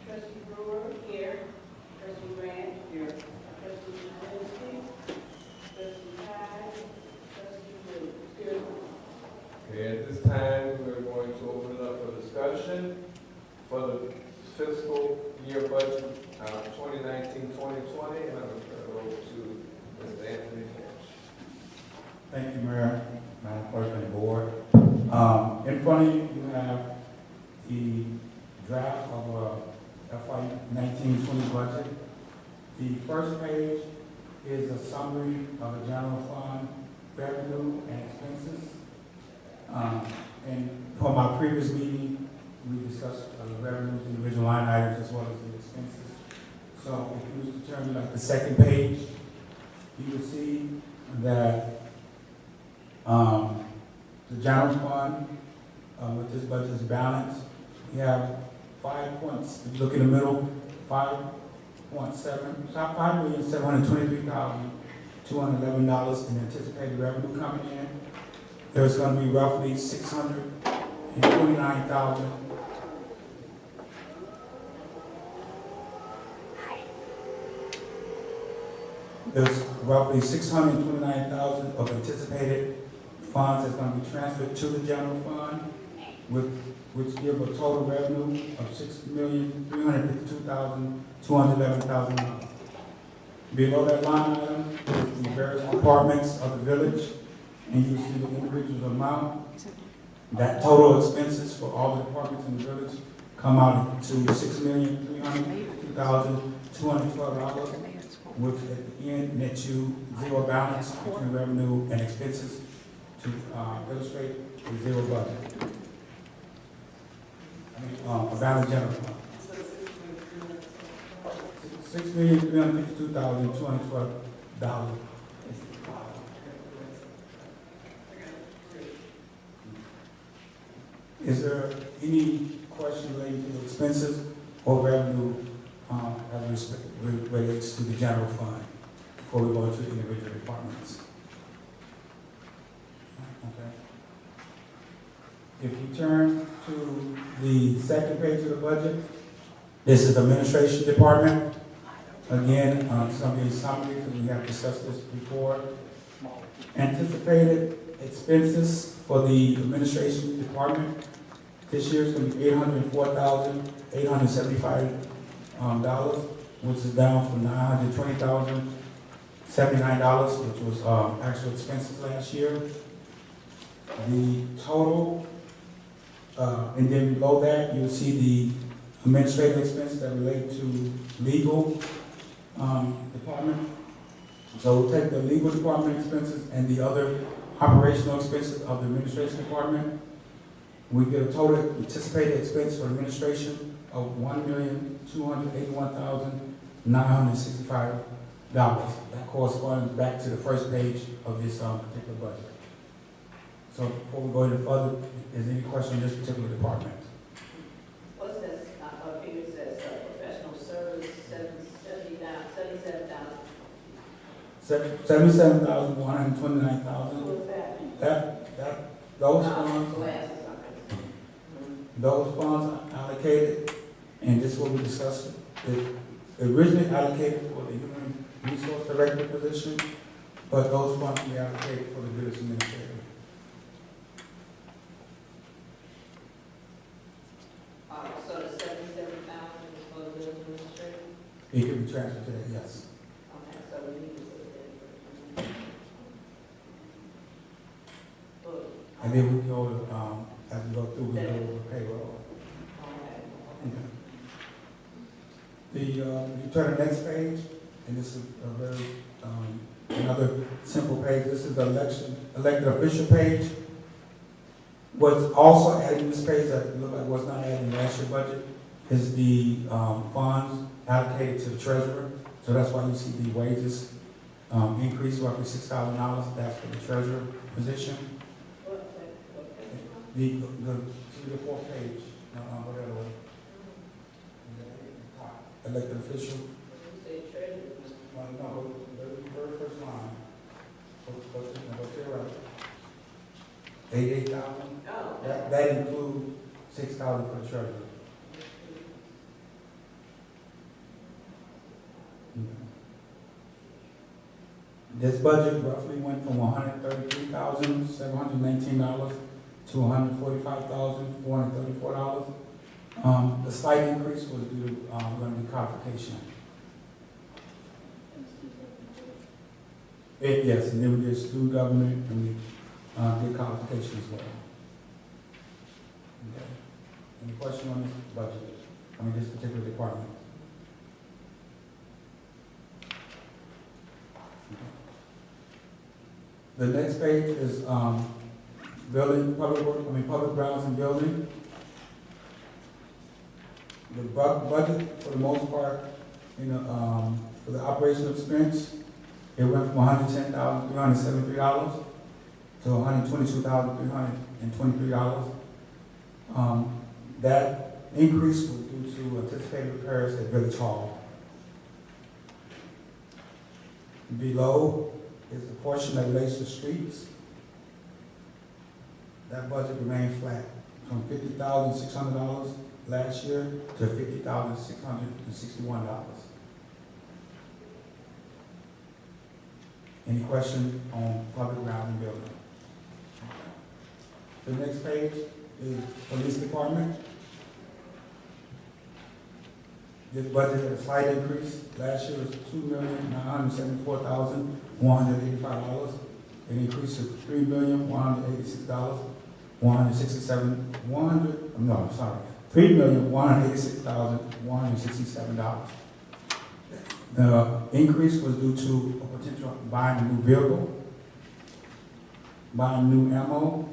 Trustee Brewer? Here. Trustee Grant? Here. Trustee Jazinski? Trustee Todd? Trustee Williams? Here. Okay, at this time, we're going to open it up for discussion for the fiscal year budget, 2019-2020, and I'm going to turn it over to Mr. Anthony Finch. Thank you, Mayor, Madam Clerk, and the Board. In front of you, you have the draft of FY 19-20 budget. The first page is a summary of the general fund revenue and expenses. And from our previous meeting, we discussed the revenues, individual line items, as well as the expenses. So if you was to turn to like the second page, you will see that the general fund, with this budget is balanced. We have 5 points, if you look in the middle, 5,723,211 in anticipated revenue coming in. There's going to be roughly 629,000. There's roughly 629,000 of anticipated funds that's going to be transferred to the general fund, which give a total revenue of $6,352,211,000. Below that line item is the various departments of the village, and you see the individual amount. That total expenses for all the departments in the village come out to $6,352,212, which at the end nets you zero balance between revenue and expenses to illustrate the zero budget. A balanced general fund. $6,352,212. Is there any question relating to the expenses or revenue as relates to the general fund before we go into the individual departments? Okay. If you turn to the second page of the budget, this is the administration department. Again, some of these summary, because we have discussed this before. Anticipated expenses for the administration department this year is going to be $804,875, which is down from $920,079, which was actual expenses last year. The total, and then below that, you'll see the administrative expenses that relate to legal department. So we'll take the legal department expenses and the other operational expenses of the administration department. We get a total anticipated expense for administration of $1,281,965. That corresponds back to the first page of this particular budget. So before we go any further, is there any question on this particular department? What's this, figure says, professional service, $77,129,000. Who is Those that? funds, Glasses, those funds are allocated, and this is what we discussed. It originally allocated for the human resource director position, but those funds we allocated for the village administrator. So the 77,000 is for the village administrator? It can be transferred to that, yes. Okay, so we need to put that in. And then we go to, as we go through, we go over payroll. Okay. Okay. You turn to the next page, and this is a very, another simple page. This is the elected official page. What's also added in this page that look like was not added in last year's budget is the funds allocated to the treasurer. So that's why you see the wages increase roughly $6,000. That's for the treasurer position. The fourth page, whatever. Elected official. You say treasurer? No, the very first line. Go to your right. 88,000. Oh. okay. That includes 6,000 for the treasurer. This budget roughly went from $133,719 to $145,434. The slight increase was due to, going to be codification. Yes, and then we did student government, and we did codification as well. Okay. Any question on this budget? I mean, this particular department? Okay. The next page is building, public grounds and building. The budget, for the most part, for the operational expense, it went from $110,373 to $122,323. That increase was due to anticipated repairs at Village Hall. Below is the portion that relates to streets. That budget remained flat from $50,600 last year to $50,661. Any questions on public grounds and building? The next page is police department. This budget had a slight increase. Last year was $2,974,185. An increase of $3,186,167. The increase was due to a potential buying a new vehicle, buying new ammo,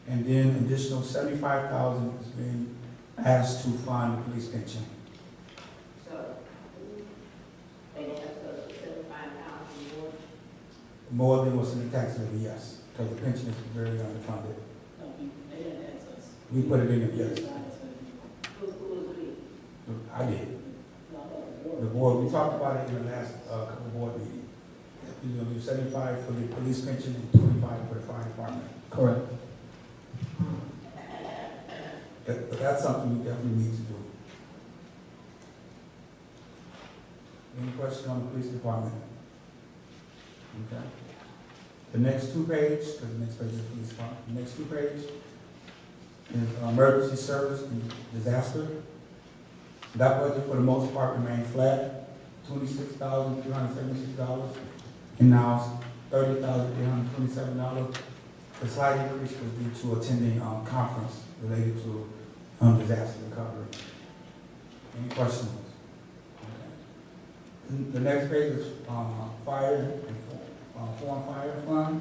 and then additional $75,000 is being asked to fund the police pension. So, they asked us to $75,000 more. More than what's in the tax levy, yes, because the pension is very underfunded. No, they didn't ask us. We put it in it, yes. Who was we? I did. The board, we talked about it in the last couple of board meetings. You're gonna do 75 for the police pension and 25 for the fire department. Correct. But that's something we definitely need to do. Any question on the police department? Okay. The next two pages, because the next page is police department. The next two pages is emergency service and disaster. That budget for the most part remained flat, $26,376, and now it's $30,827. The slight increase was due to attending a conference related to disaster recovery. Any questions? Okay. The next page is fire and foreign fire fund.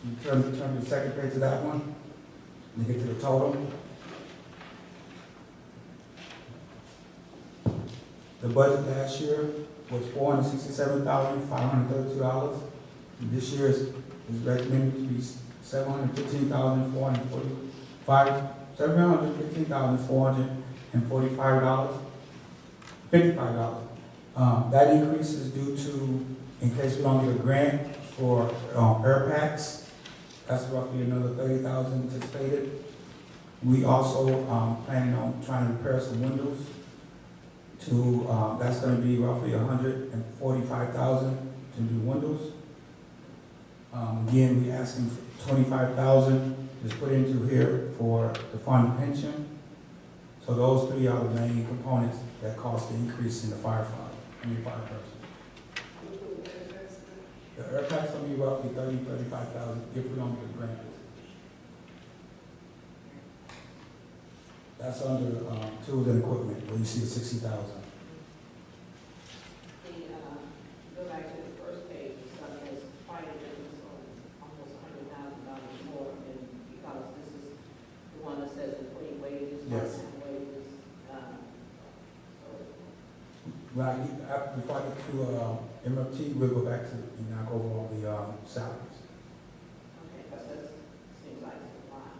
You turn to the second page of that one, and you get to the total. The budget last year was $467,532. This year is recommended to be $715,445. $55. That increase is due to, in case we don't get a grant for air packs, that's roughly another $30,000 anticipated. We also planning on trying to repair some windows. That's going to be roughly $145,000 to do windows. Again, we're asking for $25,000 is put into here for the fund pension. So those three are the main components that cause the increase in the fire fund, fire person. The air tax will be roughly $35,000 if we don't get a grant. That's under tools and equipment, where you see the $60,000. Go back to the first page, it says fire business almost $100,000 more, and because this is the one that says employee wages, Yes. part-time wages. Right, before I get to MFT, we'll go back to, go over all the salaries. Okay, because that seems like it's a lot.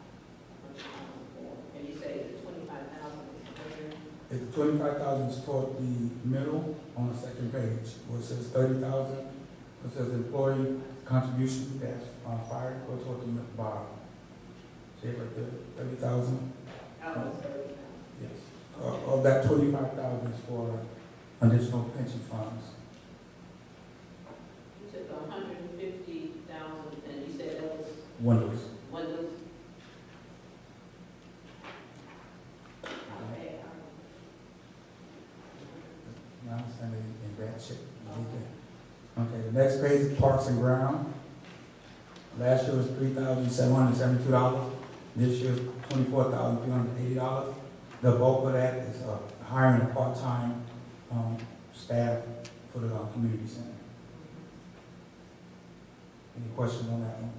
$100,000 more. And you say the $25,000 is where? If the $25,000 is toward the middle on the second page, where it says $30,000, it says employee contribution, that's fire, go toward the bottom. See it right there, $30,000? $30,000. Yes. Of that $25,000 is for additional pension funds. windows. Windows. Okay, I understand they in bad shape. Okay, the next page is Parks and Ground. Last year was $3,772. This year is $24,380. The bulk of that is hiring a part-time staff for the community center. Any questions on that one?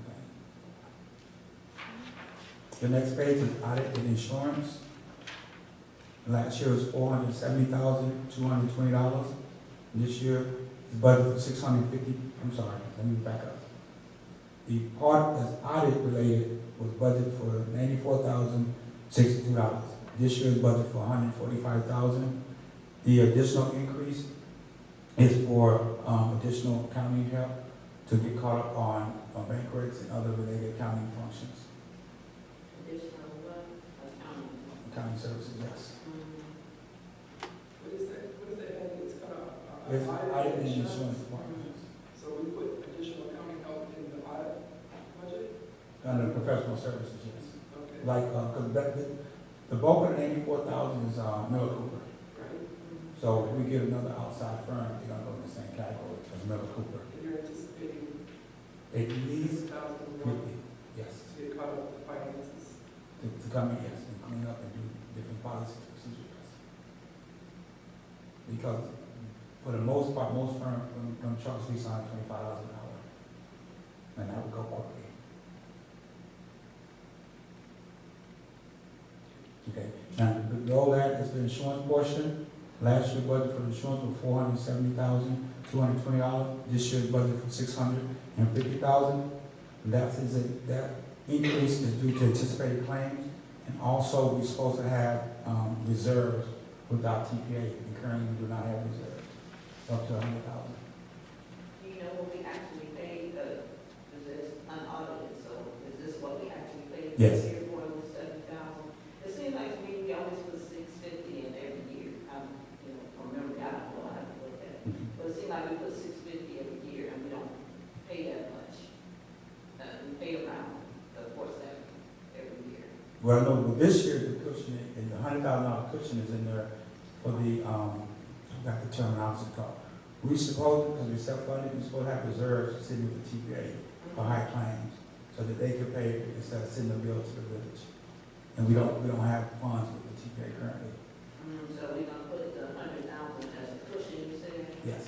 Okay. The next page is audit and insurance. Last year was $470,220. This year is budgeted for $650. I'm sorry, let me back up. The part that's audit related was budgeted for $94,062. This year's budget for $145,000. The additional increase is for additional accounting help to get caught up on bank rates and other related accounting functions. additional what? Accounting. Accounting services, yes. What is that it's called? It's audit and insurance department. So we put additional accounting help in the audit budget? Under professional services, yes. Okay. Like, because the bulk of the $84,000 is Miller Cooper. Right. So if we get another outside firm, they're gonna go in the same category as Miller Cooper. And you're anticipating At least $6,000 $50, yes, to get caught up with the finances? to come in, yes, and clean up and do different policies, procedures. Because for the most part, most firms, going to charge lease on $25 an hour. And that would go quickly. Okay, now, below that is the insurance portion. Last year's budget for the insurance was $470,220. This year's budget for $650,000. That increase is due to anticipated claims, and also we're supposed to have reserves without TPA, and currently we do not have reserves, up to $100,000. Do you know what we actually paid, is this unaudited, so is this what we actually paid? Yes. This year, $470,000. It seems like to me, we always put $650 in every year. From memory, I don't know, I have to look at it. But it seems like we put $650 every year, and we don't pay that much. We pay around the $470 every year. Well, no, but this year, the cushion, and the $100,000 cushion is in there for the, I forgot the terminology called. We supposed, because we're self-funded, we're supposed to have reserves sitting with the TPA for high claims, so that they can pay instead of sending a bill to the village. And we don't have funds with the TPA currently. So we're gonna put the $100,000 as a cushion, you said? Yes.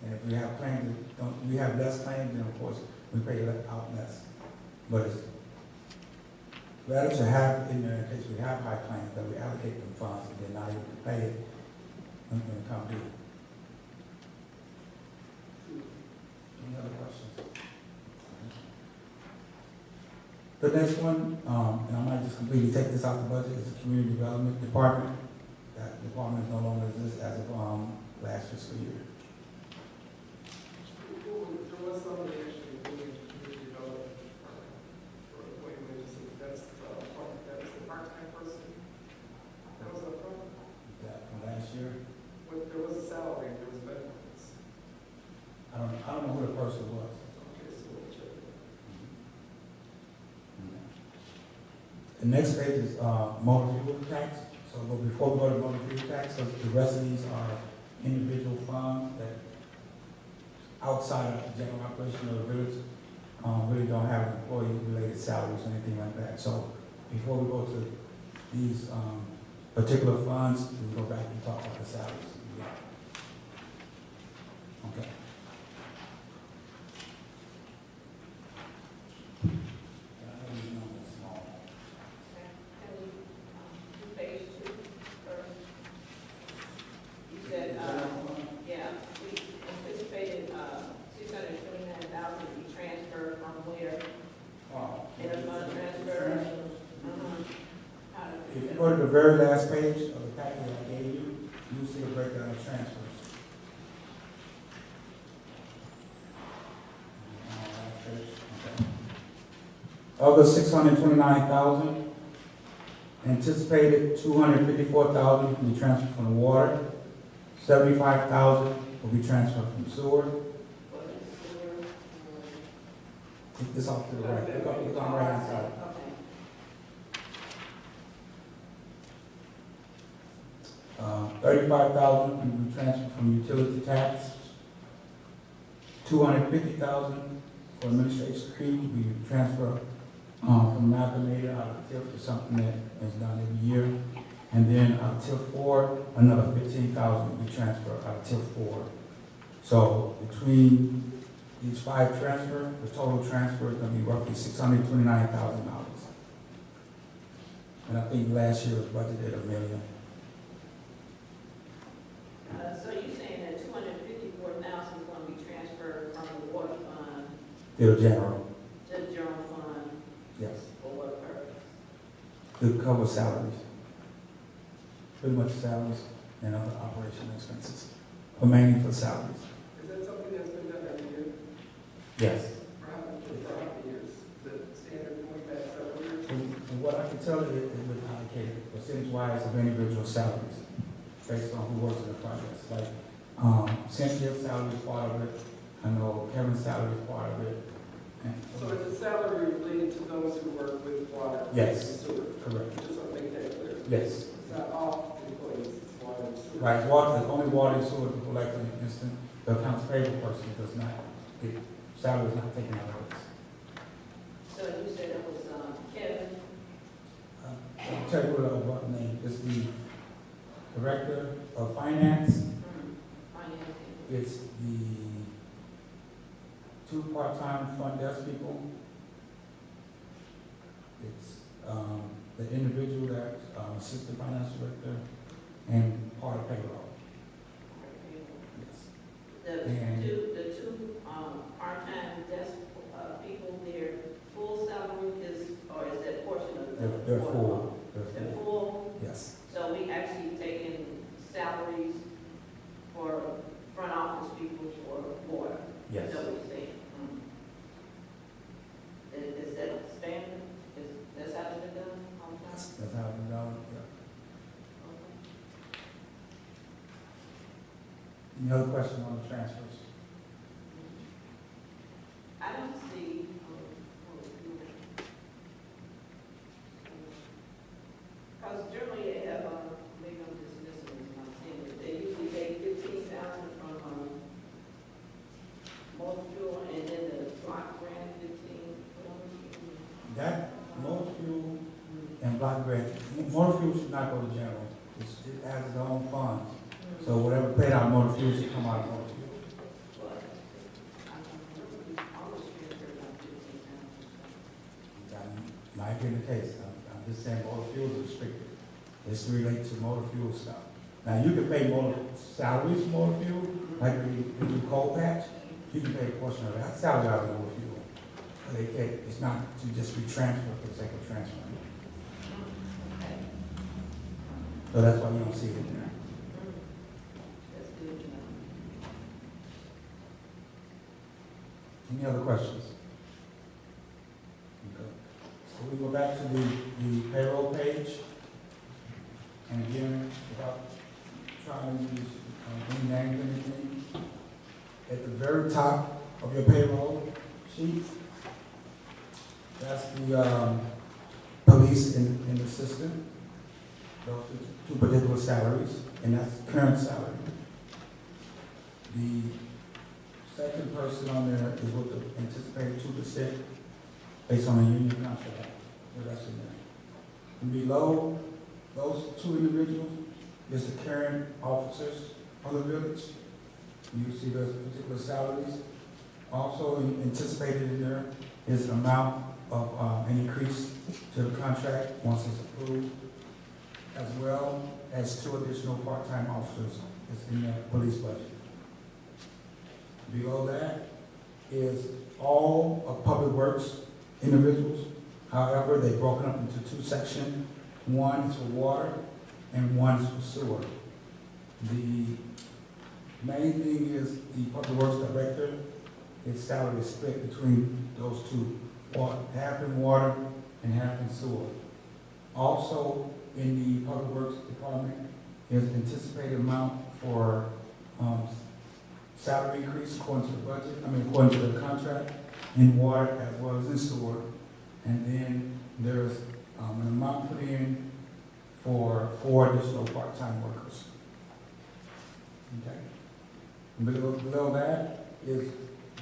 And if we have claims that we have less claims, then of course, we pay out less. But it's better to have in there in case we have high claims, that we allocate them funds and they're not able to pay it when it comes due. Any other questions? The next one, and I might just completely take this out the budget, is the Community Development Department. That department no longer exists as of last fiscal year. There was somebody actually doing community development department. Wait, that's the part-time person? That was up front? That from last year, There was a salary, there was benefits. I don't know who the person was. Okay, so we'll check it. The next page is motor fuel tax. So but before we go to motor fuel tax, so the rest of these are individual funds that outside of the general operation of the village really don't have employee-related salaries or anything like that. So before we go to these particular funds, we go back and talk about the salaries. Okay. Can we, do page 2 first? You said, yeah, we anticipated, $629,000 to be transferred from where? Interfund transfer? How did If we you do go to the very last page of the packet that I gave you, you'll see a breakdown of transfers. Of the $629,000, anticipated $254,000 will be transferred from the water, $75,000 will be transferred from sewer, what is sewer? It's off to the right, it's on the right hand side. Okay. 35,000 we transfer from utility tax. 250,000 for administration fee, we transfer from amalgamated out of TIF for something that is done every year. And then out of TIF 4, another 15,000 we transfer out of TIF 4. So between these 5 transfers, the total transfer is going to be roughly $629,000. And I think last year was budgeted $1 million. So you're saying that 254,000 is going to be transferred from the water fund Still general, to the general fund yes. for what purpose? To cover salaries. Pretty much salaries and other operational expenses, but mainly for salaries. Is that something that's been done every year? Yes. For how many years? Is it standard going back several years? From what I can tell you, it was allocated percentage-wise of individual salaries based on who works in the projects. Like, Cynthia's salary is part of it. I know Kevin's salary is part of it. And So is the salary related to those who work with water? Yes. And sewer? correct. Just want to make that clear. Yes. It's not all employees, it's water and sewer. Right, water, only water and sewer people like for instance, the accounts payable person does not, the salary is not taken out of it. So you said it was Kevin? I'll tell you what name, it's the Director of Finance, Financing. it's the 2 part-time front desk people, it's the individual that's Assistant Finance Director, and part of payroll. Yes. And- The two part-time desk people, their full salary is, or is that portion of the? They're full, They're full, yes. so we actually taking salaries for front office people for water? Yes. Is that what you're saying? Is that standard? That's how it's been done all the time? That's how we know, yeah. Okay. Any other question on the transfers? I don't see, because generally they have, maybe I'm just missing this, I'm seeing it, they usually take 15,000 from, motor fuel, and then the block grant 15, That motor fuel and block grant, motor fuel should not go to general. It has its own funds. So whatever paid out of motor fuel should come out of motor fuel. That might be the case. I'm just saying motor fuel is restricted. This relates to motor fuel stuff. Now, you can pay motor salaries for motor fuel, like when you coal patch, you can pay a portion of that salary out of motor fuel. But it's not to just be transferred for the sake of transferring. So that's why you don't see it in there. That's good to know. Any other questions? Okay. So we go back to the payroll page. And again, without trying to use any names or anything, at the very top of your payroll sheet, that's the police in the system. Those are 2 particular salaries, and that's current salary. The second person on there is with the anticipated 2% based on a union contract. So that's in there. And below those 2 individuals is the current officers of the village. You see those particular salaries. Also anticipated in there is an amount of an increase to the contract once it's approved, as well as 2 additional part-time officers that's in the police budget. Below that is all of Public Works individuals. However, they're broken up into 2 sections. One is for water and one is for sewer. The main thing is the Public Works Director, his salary is split between those 2, half in water and half in sewer. Also, in the Public Works Department, is anticipated amount for salary increase according to the budget, according to the contract, in water as well as in sewer. And then there's an amount put in for 4 additional part-time workers. Okay. Below that is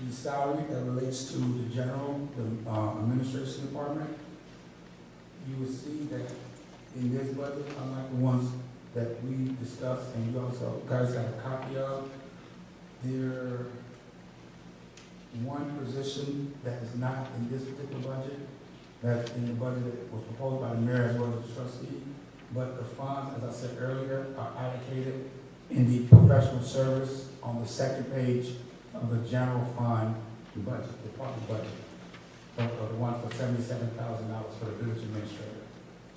the salary that relates to the general, the administration department. You will see that in this budget, unlike the ones that we discussed and you also guys got a copy of, there one position that is not in this particular budget, that's in the budget that was proposed by the mayor as well as the trustee, but the funds, as I said earlier, are allocated in the professional service on the second page of the general fund budget, department budget, of the one for $77,000 for the village administrator.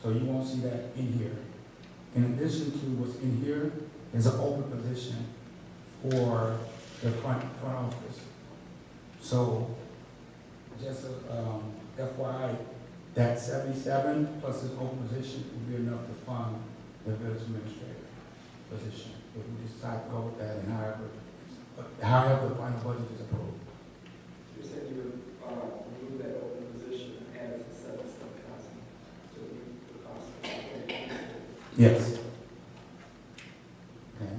So you won't see that in here. In addition to what's in here, is an open position for the front office. So just FYI, that 77 plus this open position will be enough to fund the village administrator position, if we decide to go with that, and however the final budget is approved. You said you would remove that open position and add it to 77,000 to the cost of the. Yes. Okay.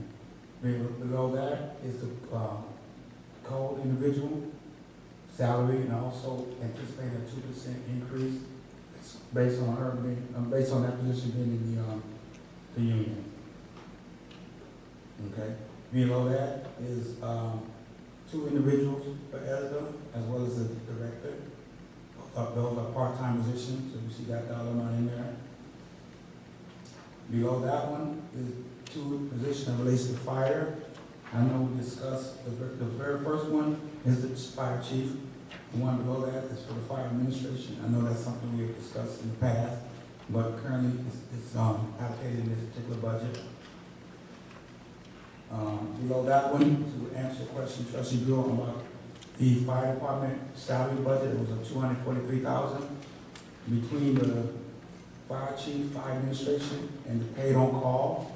Below that is the code individual salary, and also anticipating a 2% increase based on her being, based on that position being in the union. Okay. Below that is 2 individuals for ESDA as well as the director. Those are part-time positions, so you see that dollar amount in there. Below that one is 2 positions that relates to fire. I know we discussed, the very first one is the fire chief. The one below that is for the fire administration. I know that's something we have discussed in the past, but currently it's allocated in this particular budget. Below that one, to answer your question, Trustee Buell, about the fire department salary budget, it was a $243,000 between the fire chief, fire administration, and the paid on call.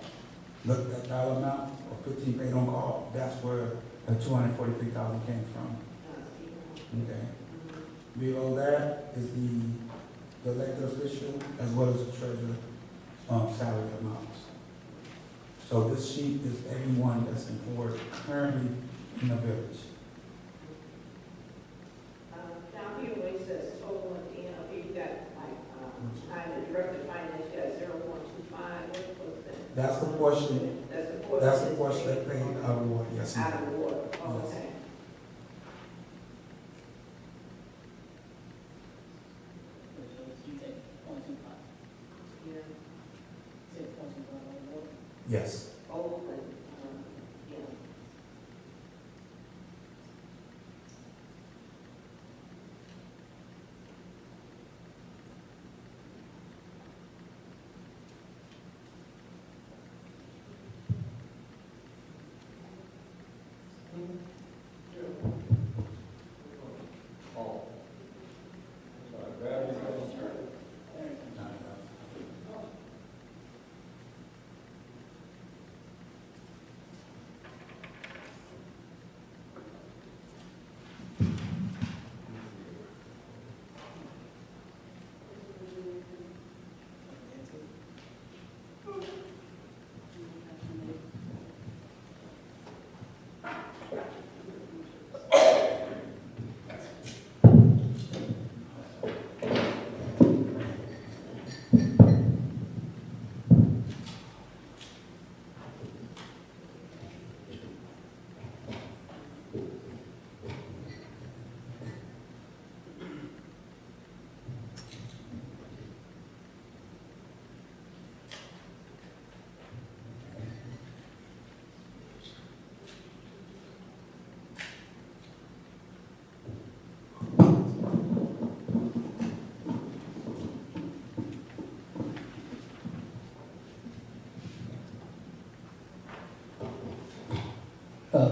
Look, that dollar amount of 15 paid on call, that's where the $243,000 came from. Okay. Below that is the elected official as well as the treasurer salary amounts. So this sheet is everyone that's employed currently in the village. Down here where it says total at the end, up here you got like, kind of director of finance, you got 0.25, what was that? That's the portion, That's the portion that paid out of water, yes. out of the water, oh, Yes. okay. You take 0.25. Yeah, Say 0.25 on water. Yes. Oakland, yeah. Oh. Sorry, that is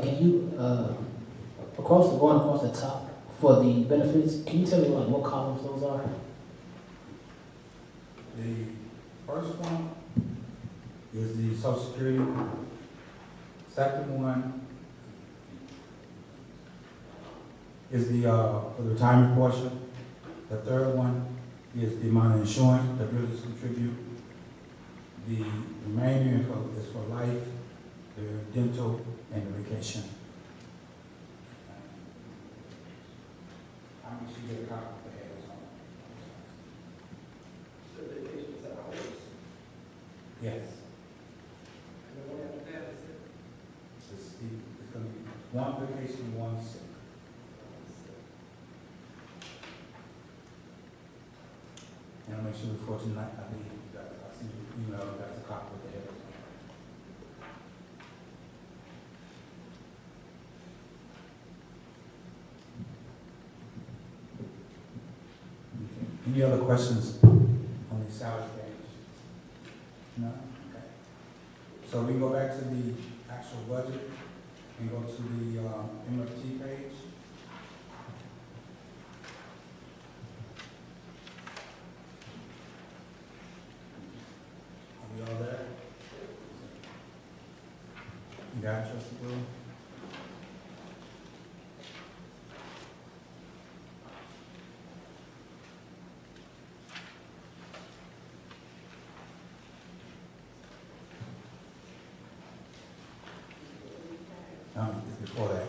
Can you, going across the top for the benefits, can you tell me like what columns those are? The first one is the Social Security. Second one is the, for the retirement portion. The third one is the amount of insurance that villages contribute. The remaining is for life, the dental, and the vacation. How much you get a copy of the heads on? The vacations are ours, Yes. and the one after that is it. It's gonna be one vacation, one sick. And I'll make sure before tonight, I think you got, I sent you an email, that's a copy of the heads. Okay. Any other questions on the salary page? No? Okay. So we can go back to the actual budget and go to the MFT page. Are we all there? You got it, Trustee Brewer? It's before that.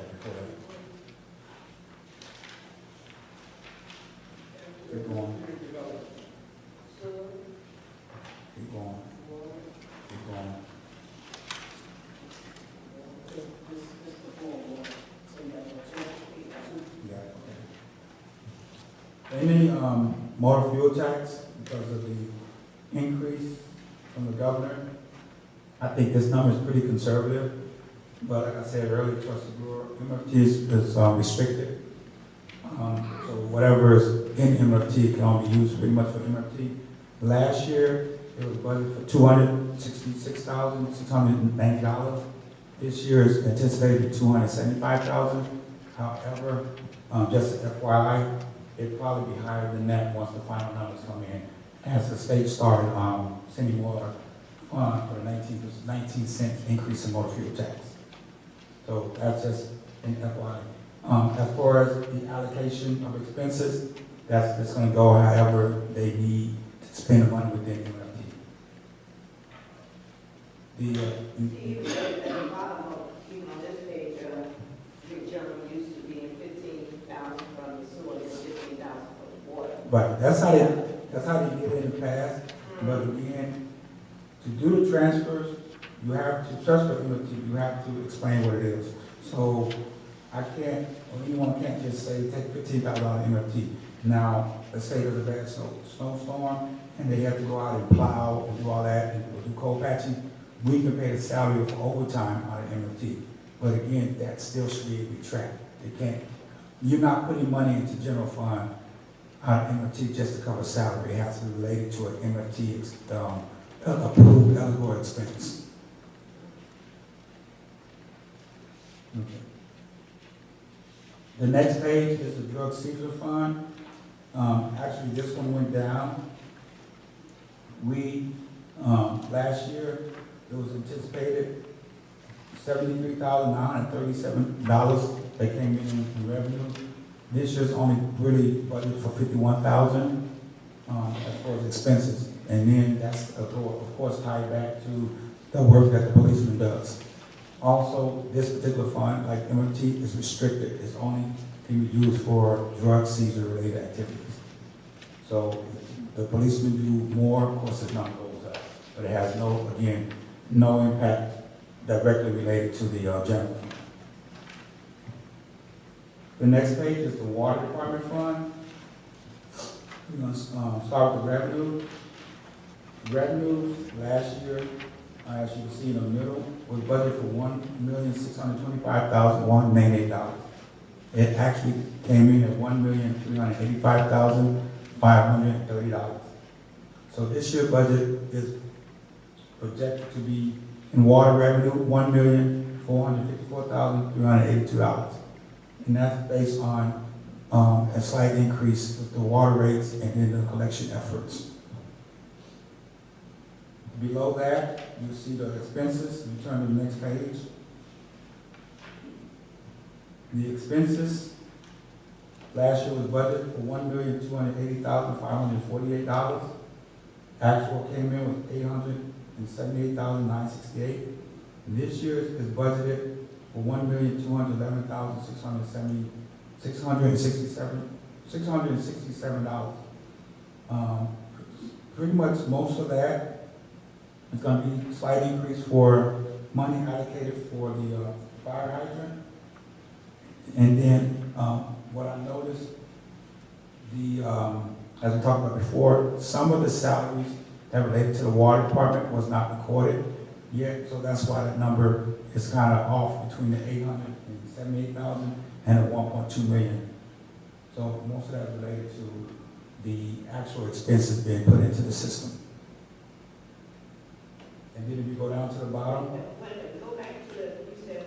Keep going. Keep going. Keep going. Yeah, okay. Any motor fuel tax because of the increase from the governor? I think this number is pretty conservative, but like I said earlier, Trustee Brewer, MFT is restricted. So whatever is in MFT can only be used pretty much for MFT. Last year, it was budgeted for $266,690. This year is anticipated to be $275,000. However, just FYI, it'll probably be higher than that once the final numbers come in. As the state started sending more for the 19 cents increase in motor fuel tax. So that's just in FYI. As far as the allocation of expenses, that's going to go however they need to spend the money within MFT. Even at the bottom of, even on this page, your general used to be 15,000 from the sewer, and 15,000 for the water. Right, that's how they did it in the past. But again, to do the transfers, you have to transfer MFT, you have to explain what it is. So I can't, or anyone can't just say, take $15,000 out of MFT. Now, let's say there's a bad snowstorm, and they have to go out and plow and do all that, and do cold patching. We can pay the salary for overtime out of MFT. But again, that still should be tracked. They can't, you're not putting money into general fund out of MFT just to cover salary. It has to be related to an MFT approved eligible expense. Okay. The next page is the drug seizure fund. Actually, this one went down. We, last year, it was anticipated $73,937 that came in revenue. This year's only really budgeted for $51,000 as far as expenses. And then that's, of course, tied back to the work that the policeman does. Also, this particular fund, like MFT, is restricted. It's only can be used for drug seizure-related activities. So the policemen do more, of course, the number goes up. But it has no, again, no impact directly related to the general fund. The next page is the water department fund. We're going to start with the revenue. Revenues last year, as you can see in the middle, was budgeted for $1,625,198. It actually came in at $1,385,530. So this year's budget is projected to be in water revenue $1,454,382, and that's based on a slight increase with the water rates and in the collection efforts. Below that, you see the expenses. You turn to the next page. The expenses Last year was budgeted for $1,280,548. Actual came in with $878,968. This year is budgeted for $1,211,667. Pretty much most of that is going to be a slight increase for money allocated for the fire hydrant. And then what I noticed, as we talked about before, some of the salaries that related to the water department was not recorded yet, so that's why that number is kind of off between the 878,000 and the 1.2 million. So most of that is related to the actual expenses being put into the system. And then if you go down to the bottom, Wait a minute, go back to the, you said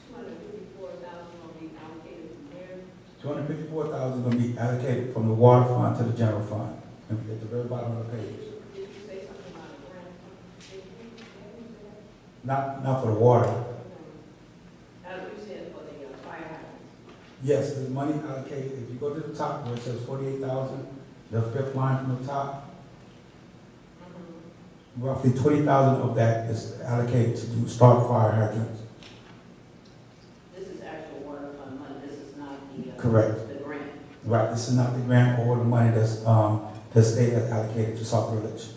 254,000 will be allocated from there. 254,000 will be allocated from the water fund to the general fund. And at the very bottom of the page. Did you say something about a grant? Did you say Not for the water. that? You said for the fire hydrants. Yes, there's money allocated. If you go to the top where it says 48,000, the fifth line from the top, roughly 20,000 of that is allocated to do start fire hydrants. This is actual water fund money, this is not the. Correct. The grant. Right, this is not the grant or the money that's, the state has allocated to Sauk Village. So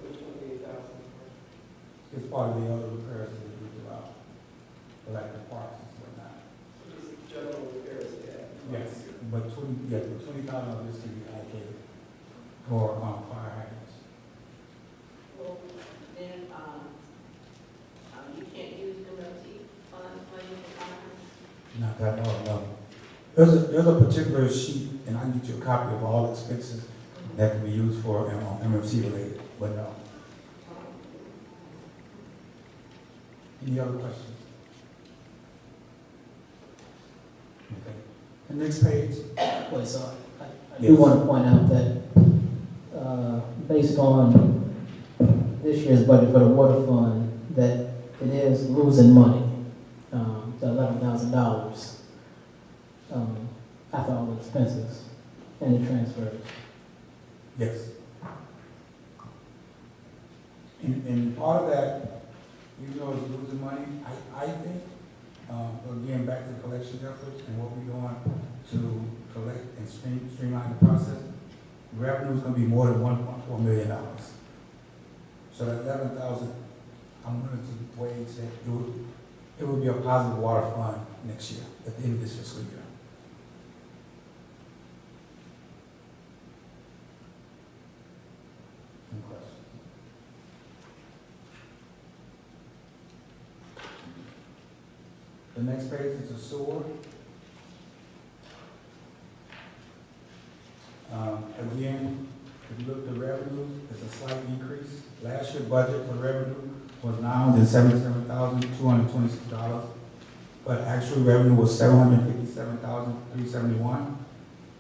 the 28,000. It's part of the other repairs that we do throughout, like the parks and whatnot. So just general repairs, yeah. Yes, but 20,000 of this can be allocated for fire hydrants. Well, then, you can't use MLT funds money for fire hydrants? Not that, no. There's a particular sheet, and I can get you a copy of all expenses that can be used for MFC related, but no. Any other questions? Okay. The next page. Wait, so I Yes. do want to point out that, based on this year's budget for the water fund, that it is losing money, the $11,000, after all the expenses and the transfers. Yes. And part of that, even though it's losing money, I think, again, back to the collection efforts and what we're doing to collect and streamline the process, revenue is going to be more than $1.4 million. So that 11,000, I'm willing to wage that it will be a positive water fund next year, at the end of this fiscal year. Any questions? The next page is the sewer. Again, if you look at the revenue, it's a slight increase. Last year's budget for revenue was $977,226, but actual revenue was $757,371.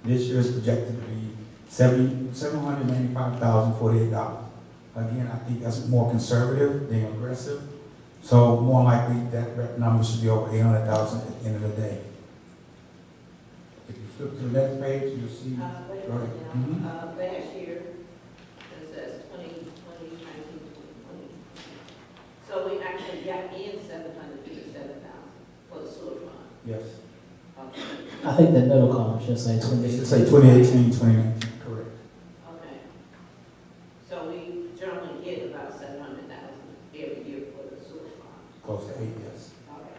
This year is projected to be $795,048. Again, I think that's more conservative than aggressive. So more likely that number should be over 800,000 at the end of the day. If you flip to the next page, you'll see. Wait a Go ahead. minute now. Last year, it says 2020, 19, 2020. So we actually got in 757,000 for the sewer fund. Yes. Okay. I think that middle column should say It 20. should say 2018, 2019, correct. Okay. So we generally get about 700,000 every year for the sewer fund. Close to 8, yes. Okay.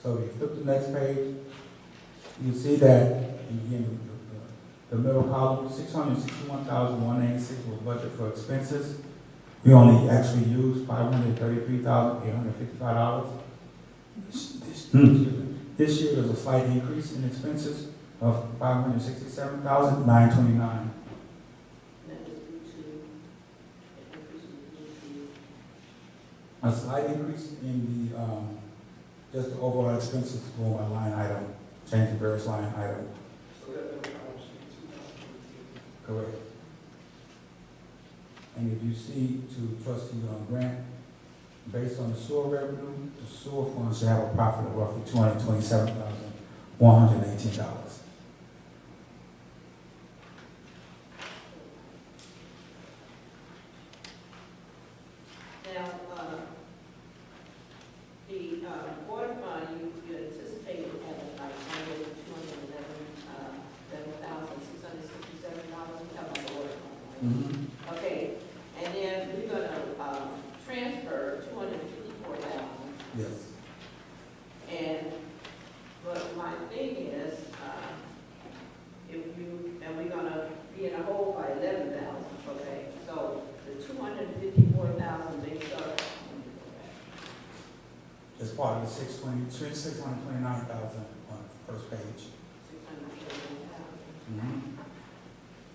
So if you flip to the next page, you see that, again, the middle column, $661,186 was budget for expenses. We only actually used $533,855. This year, there's a slight increase in expenses of $567,929. That was due to, the increase was due to. A slight increase in the, just the overall expenses going by line item, changing various line items. So that column should be 2018. Correct. And if you see to trustee Grant, based on the sewer revenue, the sewer fund should have a profit of roughly $227,000. $118. Now, the, water fund, you anticipated having like $7,667, we talking about the water fund, right? Okay, and then we're gonna, transfer 254,000. Yes. And, but my thing is, and we're gonna be in a hole by 11,000, okay? So the 254,000 makes up, As part of the 629,000 on the first page. 639,000.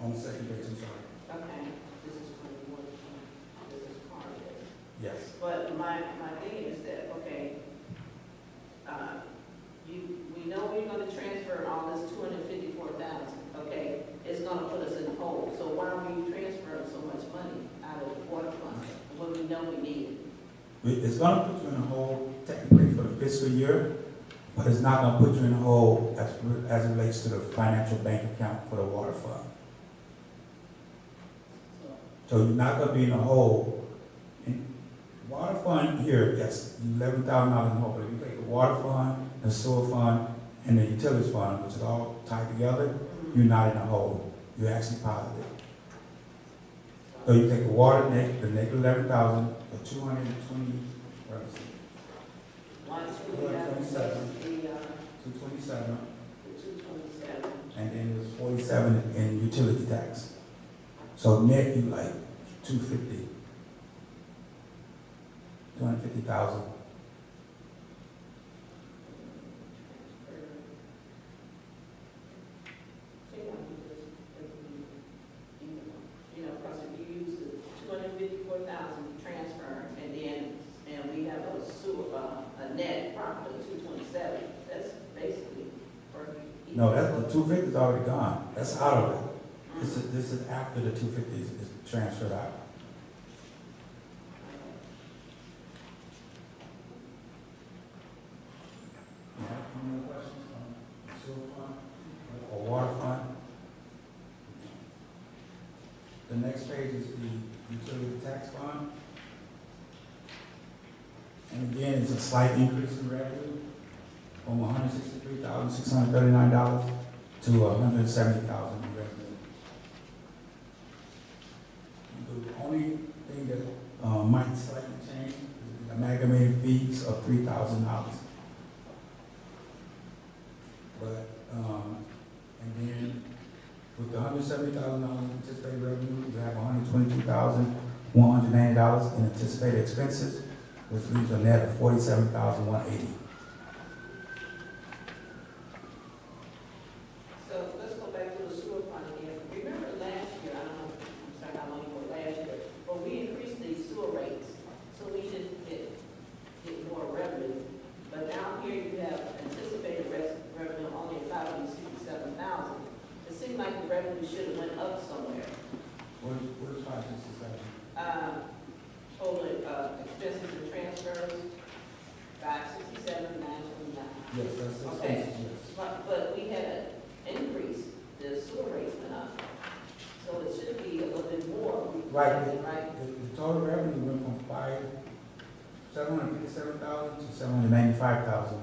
On the second page, I'm sorry. Okay, this is for the water fund, this is part of it. Yes. But my thing is that, okay, we know we're gonna transfer all this 254,000, okay? It's gonna put us in a hole, so why are we transferring so much money out of the water fund when we know we need it? It's gonna put you in a hole technically for the fiscal year, but it's not gonna put you in a hole as it relates to the financial bank account for the water fund. So you're not gonna be in a hole. In water fund here, yes, $11,000 in a hole, but if you take the water fund, the sewer fund, and the utilities fund, which is all tied together, you're not in a hole. You're actually positive. So you take the water, the negative 11,000, the 220, where is it? 227, 227, The 227. and then there's 47 in utility tax. So net you like 250,000. Because if you use the 254,000 transfer, and we have a net profit of 227, that's basically perfect. No, that's the 250 is already gone. That's out of it. This is after the 250 is transferred out. You have any more questions on the sewer fund or water fund? The next page is the utility tax fund. And again, it's a slight increase in revenue from $163,639 to $170,000 in revenue. The only thing that might slightly change is the amalgamated fees of $3,000. But, and then with the $170,000 anticipated revenue, you have $122,190 in anticipated expenses, which leaves a net of $47,180. So let's go back to the sewer fund again. Remember last year, I don't know, I'm sorry how long it was last year, but we increased the sewer rates, so we should get more revenue. But down here you have anticipated revenue only of $567,000. It seemed like the revenue should have went up somewhere. What is 567? Total expenses and transfers, 567, 929. Yes, that's Okay. expenses, yes. But we had an increase, the sewer rates went up. So it should be a little bit more. Right. Right? The total revenue went from $757,000 to $795,000.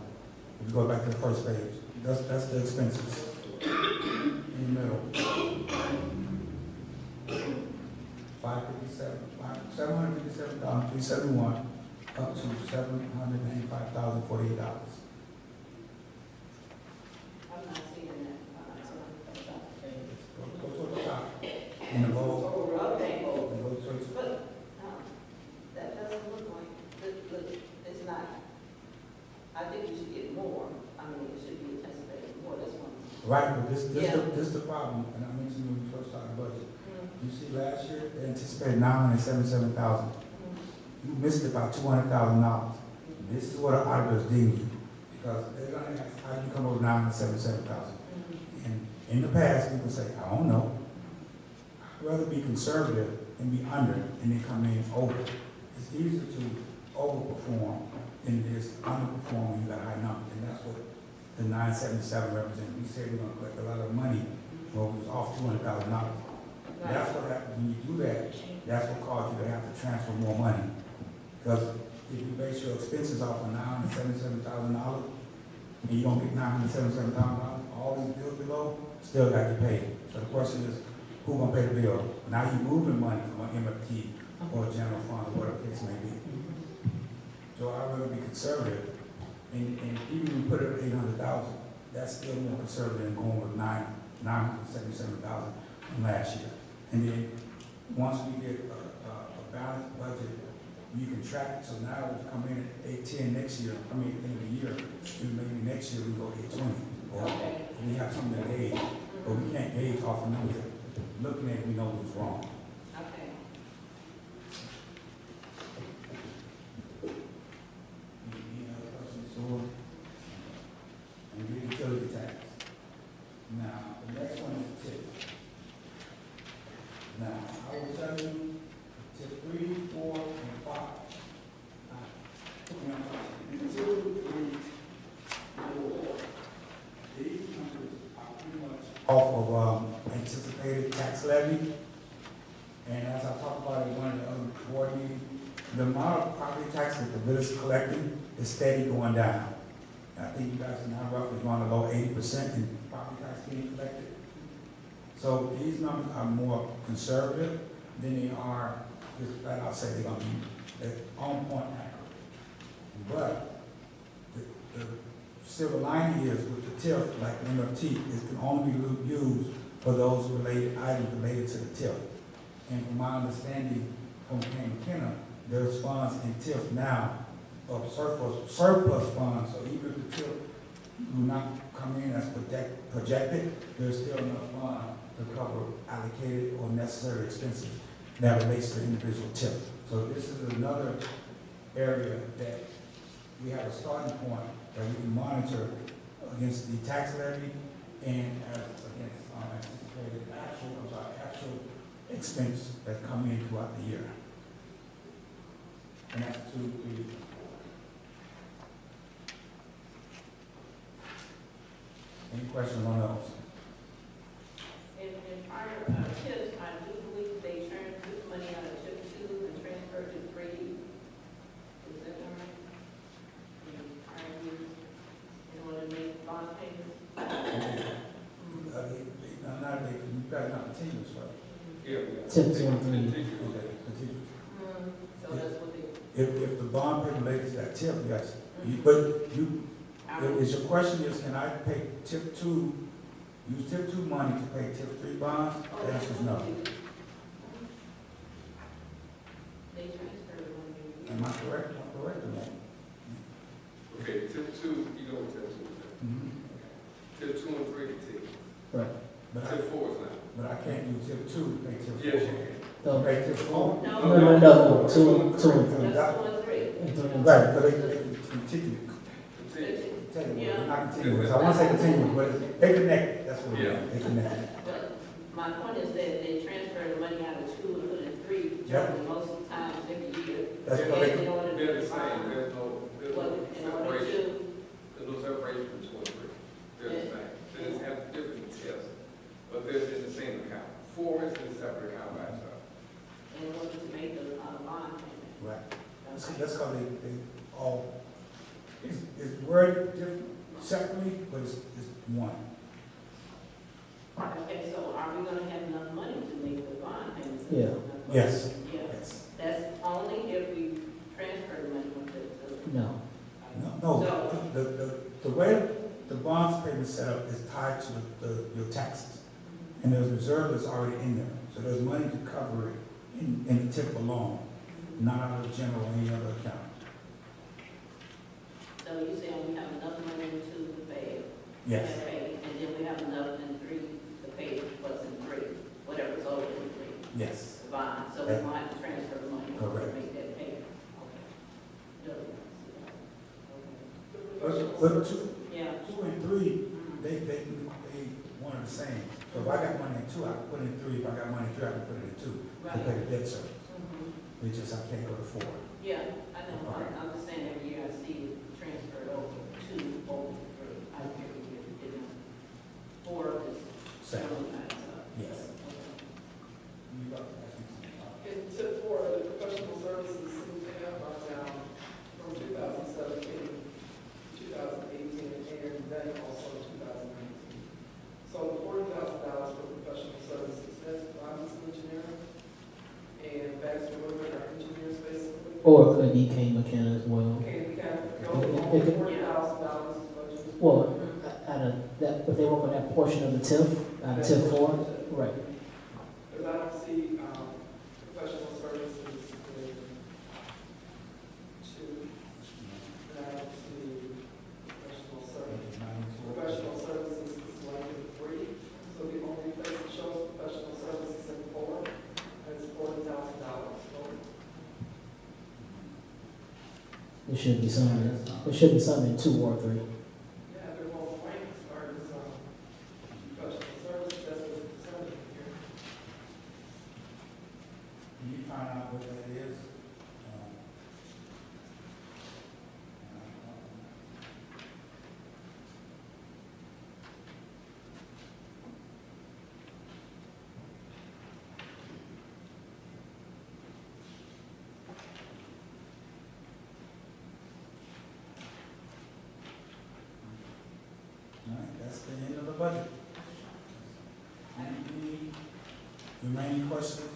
If you go back to the first page, that's the expenses. In the middle. 757,371 up to $795,048. I'm not seeing that. Go to the top. In the low. Okay, Go to the but that doesn't look like, it's not, I think you should get more. I mean, it should be anticipated more, that's one. right, but this Yeah. is the problem, and I mentioned when we first started the budget. You see, last year, they anticipated $977,000. You missed it by $200,000. This is what our auditors ding you, because they're gonna ask, how do you come over $977,000? And in the past, people say, I don't know. I'd rather be conservative and be under and then come in over. It's easier to overperform than it is underperform when you got a high number, and that's what the 977 representative. We said we're gonna collect a lot of money, well, we was off $200,000. That's what happens, when you do that, that's what caused you to have to transfer more money. Because if you base your expenses off of $977,000, and you don't get $977,000, all these bills below, still got to pay. So the question is, who gonna pay the bill? Now you're moving money from an MFT or a general fund, or whatever the case may be. So I'd rather be conservative, and even if you put it at 800,000, that's still more conservative than going with 977,000 from last year. And then, once we get a balanced budget, you can track it, so now we come in at 810 next year, I mean, end of the year, and maybe next year we go 820, or we have something to gauge, but we can't gauge off of numbers. Looking at it, we know what's wrong. Okay. Any other questions, so, and the utility tax. Now, the next one is tip. Now, I will tell you, tip 3, 4, and 5. These numbers are pretty much off of anticipated tax levy. And as I talked about in one of the other board meetings, the amount of property tax that the village is collecting is steady going down. I think you guys are now roughly going to low 80% in property tax being collected. So these numbers are more conservative than they are, just flat out say they're going to be on point accurate. But the silver lining is with the TIF, like MFT, it can only be used for those related items related to the TIF. And from my understanding from Ken McKenna, there's funds in TIF now of surplus funds, so even if the TIF do not come in as projected, there's still enough fund to cover allocated or necessary expenses that relates to the individual TIF. So this is another area that we have a starting point that we can monitor against the tax levy and against anticipated actual expense that come in throughout the year. And that's 2, 3. Any questions on those? In prior TIFs, I do believe they took money out of TIF 2 and transferred to 3. Is that right? In prior years, in order to make bond payments? You guys not continuous, right? Yeah. Tip 2 and 3. Okay, continuous. So that's what they. If the bond payment related to that TIF, yes. But you, is your question is, can I pay TIF 2, use TIF 2 money to pay TIF 3 bonds? The answer is no. They transferred money. Am I correct? Am I correct in that? Okay, tip 2, you know what tip 2 is? Mm-hmm. Tip 2 and 3 can take. Right. But Tip 4 is not. I can't do TIF 2 to pay TIF 4. Yes, you can. No, Pay TIF 4? no, 2 and 3. That's 2 and 3. And 3 and Right, because they can continue. Continue. They're not continuous. I want to say continuous, but they connect. That's what it is. They connect. But my point is that they transfer the money out of 2 and put it in 3, Yep. generally most of the times every year. That's And what they in order to They're the do same, bond, there's no in order separation. to, There's no separation between 3. They're the same. They just have different tips, but they're in the same account. 4 is in a separate account by itself. in order to make the bond payment. Right. That's because they all, it's worded different, separately, but it's one. Okay, so are we gonna have enough money to make the bond payments? Yeah. Yes. Yeah, Yes. that's only if we transfer the money from the. No. No, the way the bonds payment set up is tied to your taxes. And there's reserve that's already in there. So there's money to cover it in the TIF alone, not out of the general or any other account. So you saying we have enough money in 2 to pay? Yes. To pay, and then we have enough in 3 to pay what's in 3, whatever's over in 3, Yes. the bond, so we Yeah. won't have to transfer the money to Correct. make that payment. Okay. But 2 Yeah. and 3, they one and the same. So if I got money in 2, I can put it in 3. If I got money in 3, I can put it in 2 to Right. pay the debt service. Mhm. It's just I can't go to 4. Yeah, I know, I'm just saying every year I see it transferred over 2 over 3. I hear Second. Yes. And to, for the professional services, we have brought down from 2017 to 2018, and then also 2019. So $40,000 for professional services, that's Robinson Engineering, and Baxter Woodward, our engineers, basically. Or it could be Kane McKenna as well. Okay, we have $40,000 budget. Well, out of that, if they work on that portion of the TIF, out of TIF 4, right. Because I don't see professional services in 2, and I don't see professional services is like in 3. So the only place that shows professional services in 4, and it's $40,000. There should be some in 2 or 3. Yeah, they're both blank as far as professional services, that's what's concerning here. Can you find out what that is? All right, that's the end of the budget. Any remaining questions?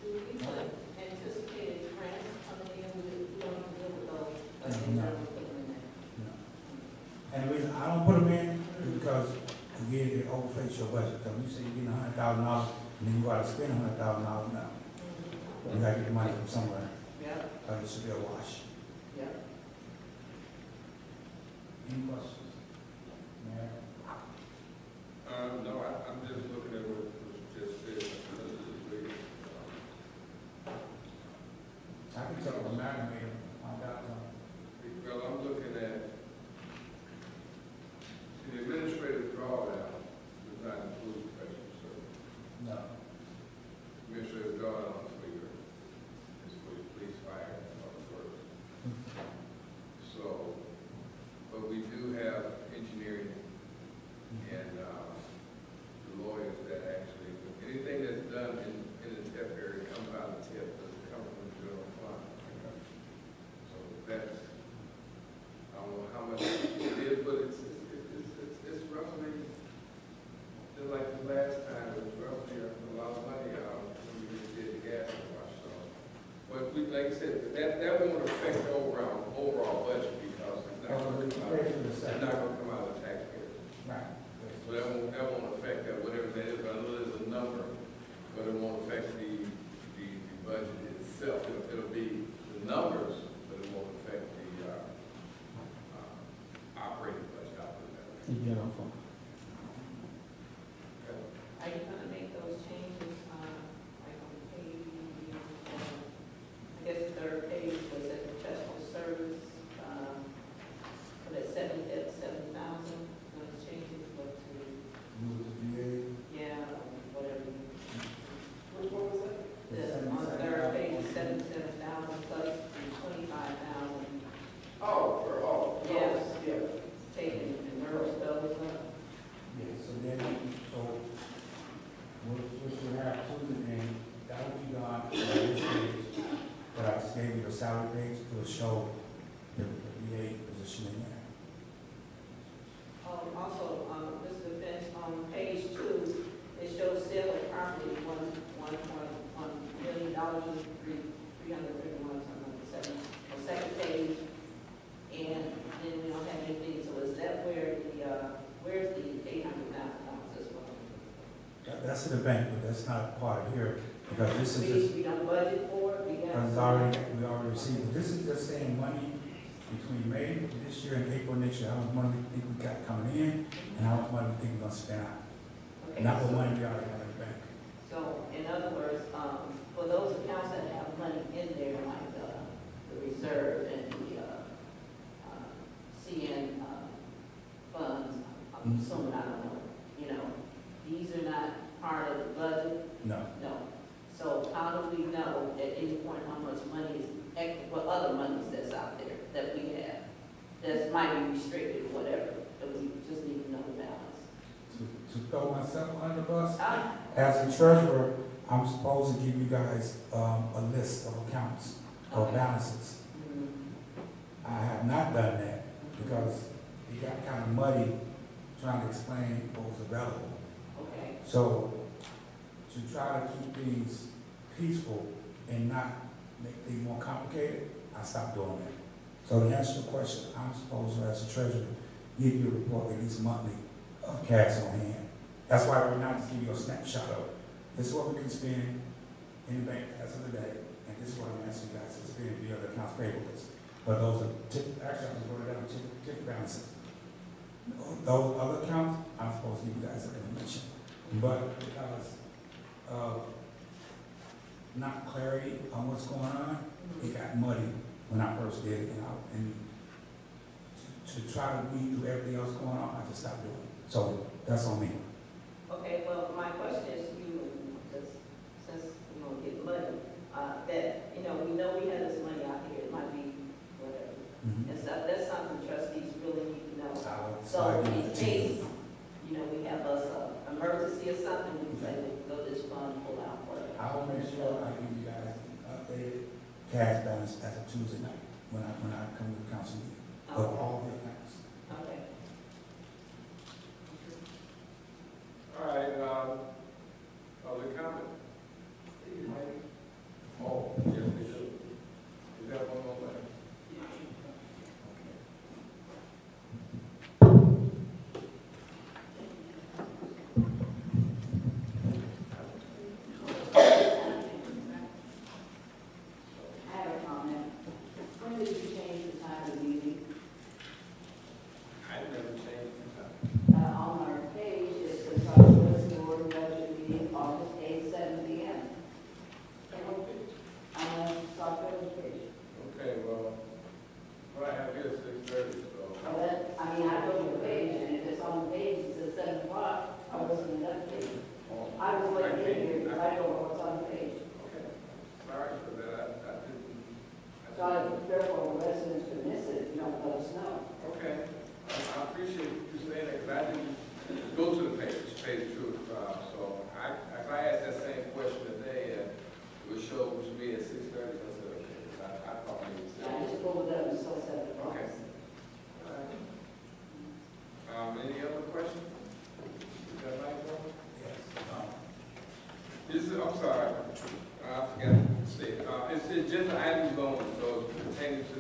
Do we put anticipated grants coming in, we don't deal with those? Like, No. they don't put them in there. No. And the reason I don't put them in is because, again, it overflates your budget. Because you say you're getting $100,000, and then you gotta spend $100,000 now. You gotta get the money from somewhere, Yeah, because it should be a wash. yeah. Any questions? Mayor? No, I'm just looking at what was just said. I can tell the mayor, find out. Well, I'm looking at, see, the administrative drawdown does not include professional service. No. Administrative drawdown is for your police, fire, and public works. So, but we do have engineering and the lawyers that actually, anything that's done in the TIF area comes out of the TIF, doesn't come from the general fund. So that's, I don't know how much it is, but it's roughly, just like the last time, it was roughly a lot of money, when we just did the gas wash, so. But we, like I said, that won't affect the overall budget because it's not going to come out of the taxpayers. Right. So that won't affect that, whatever that is, I know there's a number, but it won't affect the budget itself. It'll be the numbers, but it won't affect the operating budget out of that. The general fund. Are you gonna make those changes, like on page, I guess the third page was at professional service, for that 7,000, those changes go to, Move the VA. yeah, whatever. Which one was that? On the third page, 77,000 plus the 25,000, Yes, yeah. taking and merge those up. Yeah, so then, what you have to, and that will be done on this page, but I just gave you the salary page, it will show the VA position in there. Also, Mr. Defense, on page 2, it shows sale of property, $1.1 million, and 331, something like that, on second page. And then we don't have anything, so is that where where's the $800,000 as well? That's in the bank, but that's not part of here, because this is just, We don't budget for it, we because got. we already received, it. This is just saying money between May this year and April next year, how much money we think we got coming in, and how much money we think we're gonna spend out. Okay, Not what so- money we already have in the bank. So, in other words, for those accounts that have money in there, like the reserve and the CN funds, I'm assuming, I don't know, these are not part of the budget? No. No. So how do we know at any point how much money is, what other monies that's out there that we have, that might be restricted or whatever, that we just need to know the balance? to throw myself under the bus. Ah, As a treasurer, I'm supposed to give you guys a list of accounts or balances. I have not done that because it got kind of muddy trying to explain what was available. okay. So to try to keep things peaceful and not make things more complicated, I stopped doing that. So to answer your question, I'm supposed to, as a treasurer, give you a report at least monthly of cash on hand. That's why right now I just give you a snapshot of it. This is what we can spend in the bank as of the day, and this is what I'm asking you guys to spend via the accounts payable list. But those are, actually, I just wrote it down, ticket balances. Those other accounts, I'm supposed to give you guys that information. But because of not clarity on what's going on, it got muddy when I first did it, and to try to read through everything else going on, I just stopped doing it. So that's on me. Okay, well, my question is to you, just since, get money, that, we know we have this money out here, it might be whatever, and stuff, that's something trustees really need to know. So in case, we have an emergency or something, we can say, go to this fund, pull out, whatever. I will make sure I give you guys an updated cash balance as of Tuesday night when I come to the council meeting of all the accounts. Okay. All right, other comment? Oh, yes, we do. Is that one more left? I have a comment. When did you change the time of the meeting? I never changed the time. On our page, it says Southwest Board Budget Meeting, August 8th, 7 p.m. On the Southwest page. Okay, well, what I have here is 6:30, so. Well, I go to the page, and if it's on the page, it says 7 o'clock, I wasn't in that page. I was looking in here, because I don't know what's on the page. Okay, sorry for that, I didn't. So therefore, the residents could miss it, if you don't let us know. Okay, I appreciate you saying that, because I didn't go to the page, to tell you the truth. So if I asked that same question today, and it would show to me at 6:30, I said, okay, I thought maybe it's I just pulled it up and still 7 o'clock. Okay. All right. Any other questions? Is that right, Paul? Yes. This is, I'm sorry, I forgot to say, it's agenda items only, so it's pertaining to the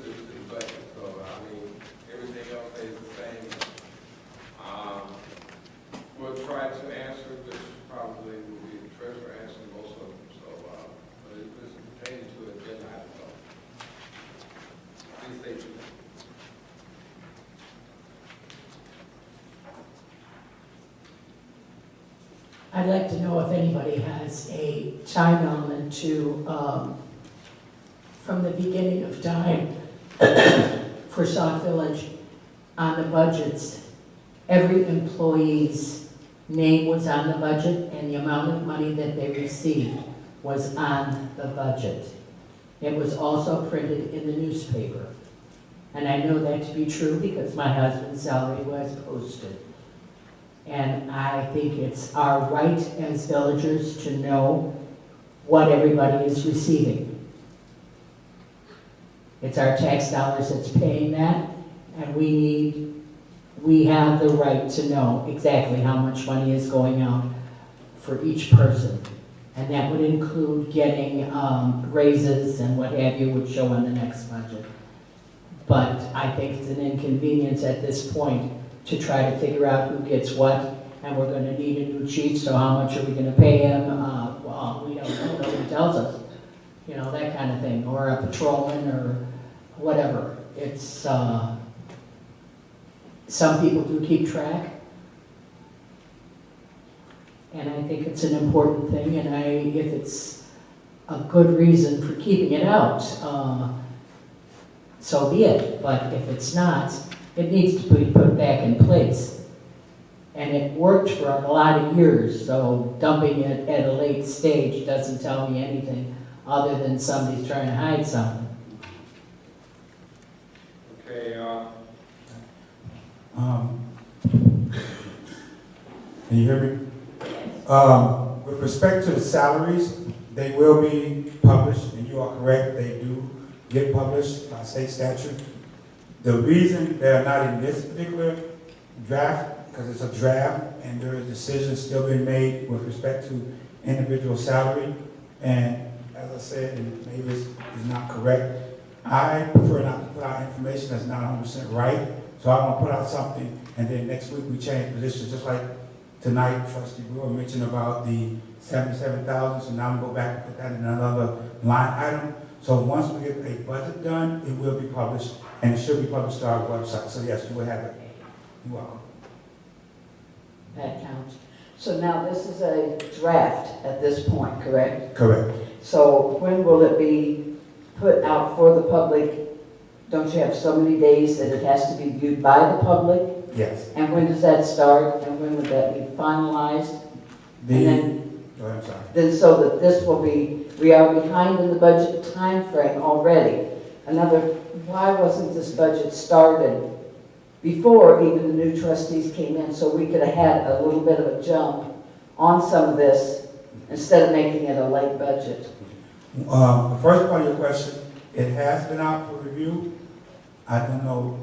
budget, so, everything else stays the same. We'll try to answer, which probably will be the treasurer answering most of them, so, but it's pertaining to agenda items only. Please stay tuned. I'd like to know if anybody has a time element to, from the beginning of time for Sauk Village on the budgets. Every employee's name was on the budget and the amount of money that they received was on the budget. It was also printed in the newspaper. And I know that to be true because my husband's salary was posted. And I think it's our right as villagers to know what everybody is receiving. It's our tax dollars that's paying that, and we have the right to know exactly how much money is going out for each person. And that would include getting raises and what have you, would show on the next budget. But I think it's an inconvenience at this point to try to figure out who gets what, and we're going to need a new chief, so how much are we going to pay him? Well, we don't know, nobody tells us, that kind of thing, or a patrolman or whatever. It's, some people do keep track, and I think it's an important thing, and if it's a good reason for keeping it out, so be it, but if it's not, it needs to be put back in place. And it worked for a lot of years, so dumping it at a late stage doesn't tell me anything other than somebody's trying to hide something. Okay, Can you hear me? With respect to the salaries, they will be published, and you are correct, they do get published by state statute. The reason they are not in this particular draft, because it's a draft, and there is decisions still being made with respect to individual salary, and as I said, and maybe this is not correct, I prefer not to put out information that's not 100% right, so I don't put out something, and then next week we change positions, just like tonight, Trustee Brewer mentioned about the 77,000, so now I'm going to go back and put that in another line item. So once we get a budget done, it will be published, and it should be published to our website. So yes, you will have it. You're welcome. That counts. So now this is a draft at this point, correct? Correct. So when will it be put out for the public? Don't you have so many days that it has to be viewed by the public? Yes. And when does that start, and when would that be finalized? Go ahead, I'm sorry. Then so that this will be, we are behind in the budget timeframe already. Why wasn't this budget started before even the new trustees came in, so we could have had a little bit of a jump on some of this instead of making it a late budget? The first part of your question, it has been out for review. I don't know.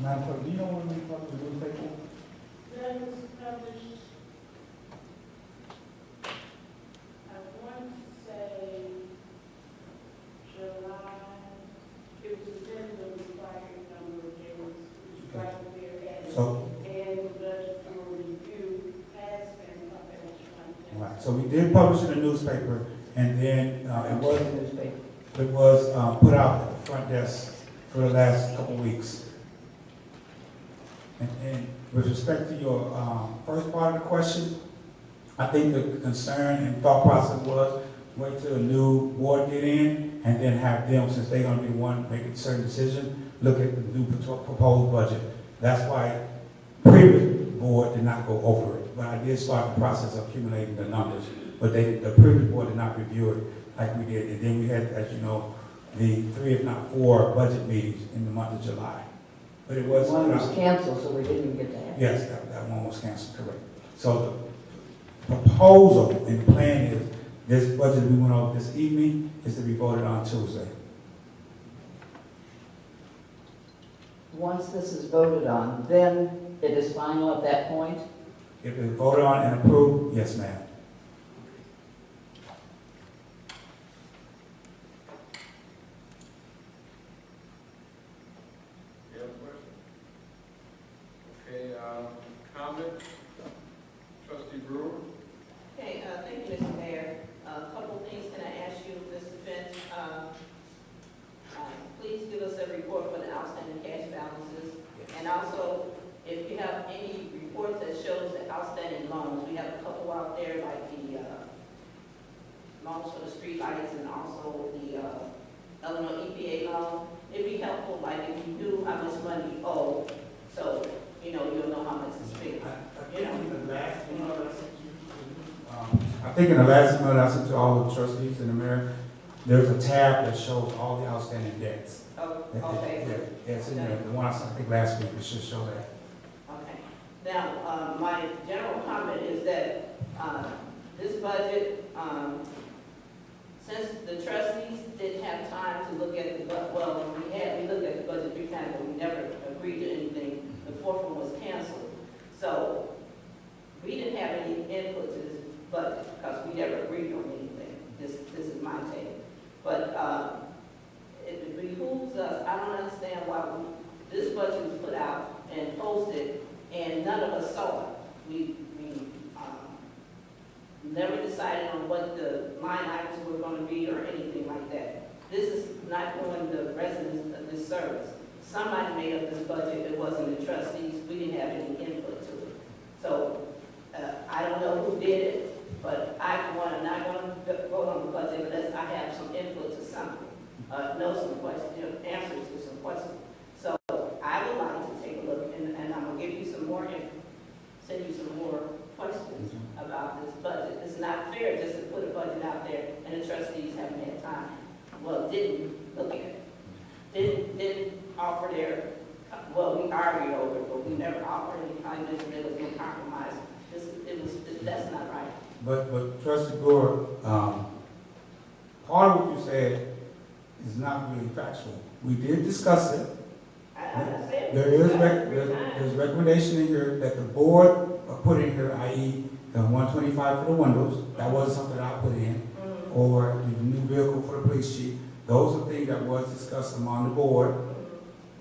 Madam Clerk, do you know when we publish the newspaper? That was published, I want to say July, it was the end of the required number of days, which is right there, and So, the budget for review has been published. right. So we did publish in the newspaper, and then Newspaper. it was put out at the front desk for the last couple of weeks. And with respect to your first part of the question, I think the concern and thought process was wait till the new board get in and then have them, since they're going to be the one making a certain decision, look at the new proposed budget. That's why previous board did not go over it, but I did start the process of accumulating the numbers. But the previous board did not review it like we did. And then we had, as you know, the 3, if not 4, budget meetings in the month of July. But it was One was canceled, so we didn't even get to have it. yes, that one was canceled, correct. So the proposal and the plan is, this budget we went over this evening is to be voted on Tuesday. Once this is voted on, then it is final at that point? If it's voted on and approved, yes, ma'am. You have a question? Okay, comments? Trustee Brewer? Okay, thank you, Mr. Mayor. A couple of things can I ask you, Mr. Finch? Please give us a report for the outstanding cash balances. And also, if you have any reports that shows the outstanding loans, we have a couple out there, like the loans for the streetlights and also the Illinois EPA loan. It'd be helpful, like, if you knew how much money you owe, so, you'll know how much is spent. I think in the last email I sent to all the trustees and the mayor, there's a tab that shows all the outstanding debts. Oh, okay. Yeah, it's in there. The one I sent, I think last week, it should show that. Okay. Now, my general comment is that this budget, since the trustees didn't have time to look at the, we looked at the budget 3 times, but we never agreed to anything. The 4th one was canceled. So we didn't have any input to this budget because we never agreed on anything. This is my take. But it behooves us, I don't understand why this budget was put out and posted and none of us saw it. We never decided on what the line items were going to be or anything like that. This is not doing the residents a disservice. Somebody made up this budget, it wasn't the trustees, we didn't have any input to it. So I don't know who did it, but I, for one, am not going to vote on the budget unless I have some input to something, know some questions, answers to some questions. So I would like to take a look, and I'm going to give you some more, send you some more questions about this budget. It's not fair just to put a budget out there and the trustees haven't had time. Well, didn't look at it. Didn't offer their, we argued over it, but we never offered any kind of, there was no compromise That's not right. But trustee Brewer, part of what you said is not really factual. We did discuss it. I said. There is, there's recommendation in here that the board put in here, i.e. the 125 for the windows. That wasn't something I put in. Or the new vehicle for the police chief. Those are things that was discussed among the board.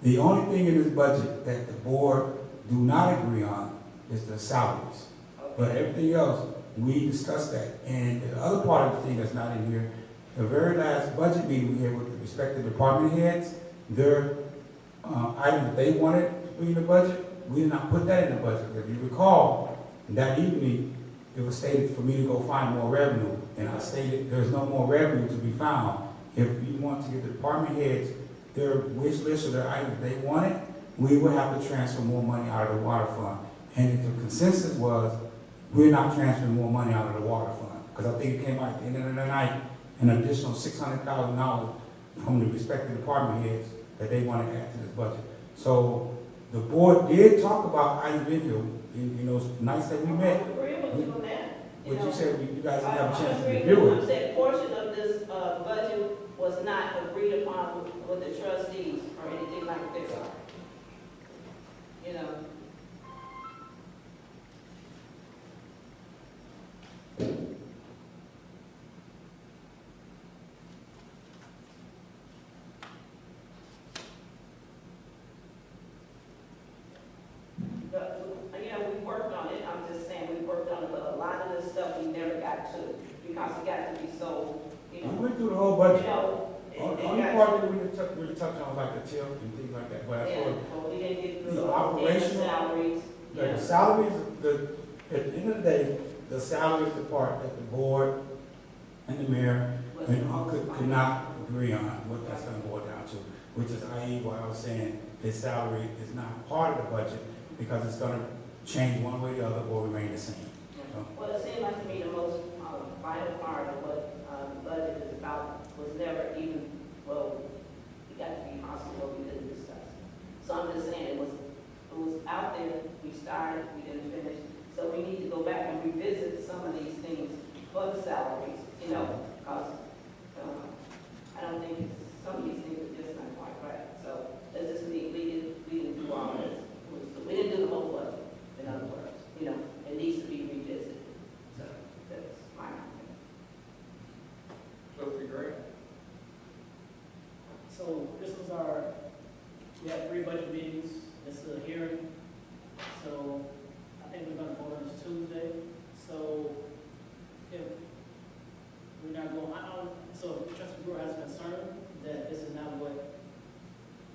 The only thing in this budget that the board do not agree on is the salaries. But everything else, we discussed that. And the other part of the thing that's not in here, the very last budget meeting we had with the respective department heads, their items they wanted to be in the budget, we did not put that in the budget. If you recall, that evening, it was stated for me to go find more revenue. And I stated there's no more revenue to be found. If you want to give the department heads their wish list or their items they wanted, we would have to transfer more money out of the water fund. And the consensus was, we're not transferring more money out of the water fund. Because I think it came out at the end of the night, an additional $600,000 from the respective department heads that they want to add to this budget. So the board did talk about item video in those nights that we met. I agree with you on that. But you said you guys didn't have a chance to I review agree. it. I said portion of this budget was not agreed upon with the trustees or anything like this. You know. We worked on it, I'm just saying, we worked on it, but a lot of this stuff we never got to, because it got to be so, you We know. went through the whole budget. You know, Only part that we didn't really touch on was like the TIF and things like that. But as yeah, for but we didn't get through the the operational- salaries. the salaries, at the end of the day, the salary is the part that the board and the mayor could not agree on what that's gonna boil down to, which is i.e. what I was saying, his salary is not part of the budget because it's gonna change one way or the other or remain the same. So, Well, it seemed like to me the most vital part of what the budget is about was never even, well, it got to be possible, we didn't discuss. So I'm just saying, it was out there, we started, we didn't finish. So we need to go back and revisit some of these things for the salaries, you know, because I don't think some of these things are just not quite right. So let's just we didn't do all this. We didn't do the whole budget, in other words, you know, it needs to be revisited. So that's my opinion. Trustee Grant? So this was we had 3 budget meetings, this is a hearing, so I think we're gonna vote on this Tuesday. So if we're not going, so if Trustee Brewer has a concern that this is not what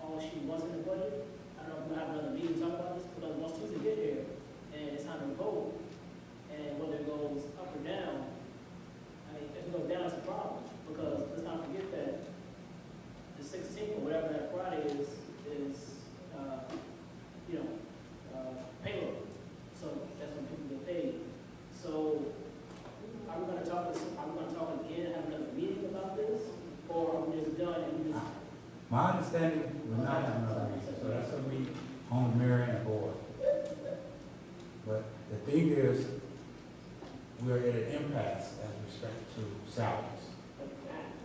all she wants in the budget, I don't know if we'll have another meeting to talk about this, but once Tuesday get here, and it's time to vote, and whether it goes up or down, I mean, if it goes down, it's a problem, because let's not forget that the 16th or whatever that Friday is payroll. So that's when people get paid. So are we gonna talk again and have another meeting about this? Or are we just done and we just? my understanding, we're not having another meeting, so that's gonna be on the mayor and the board. But the thing is, we're at an impasse as respect to salaries.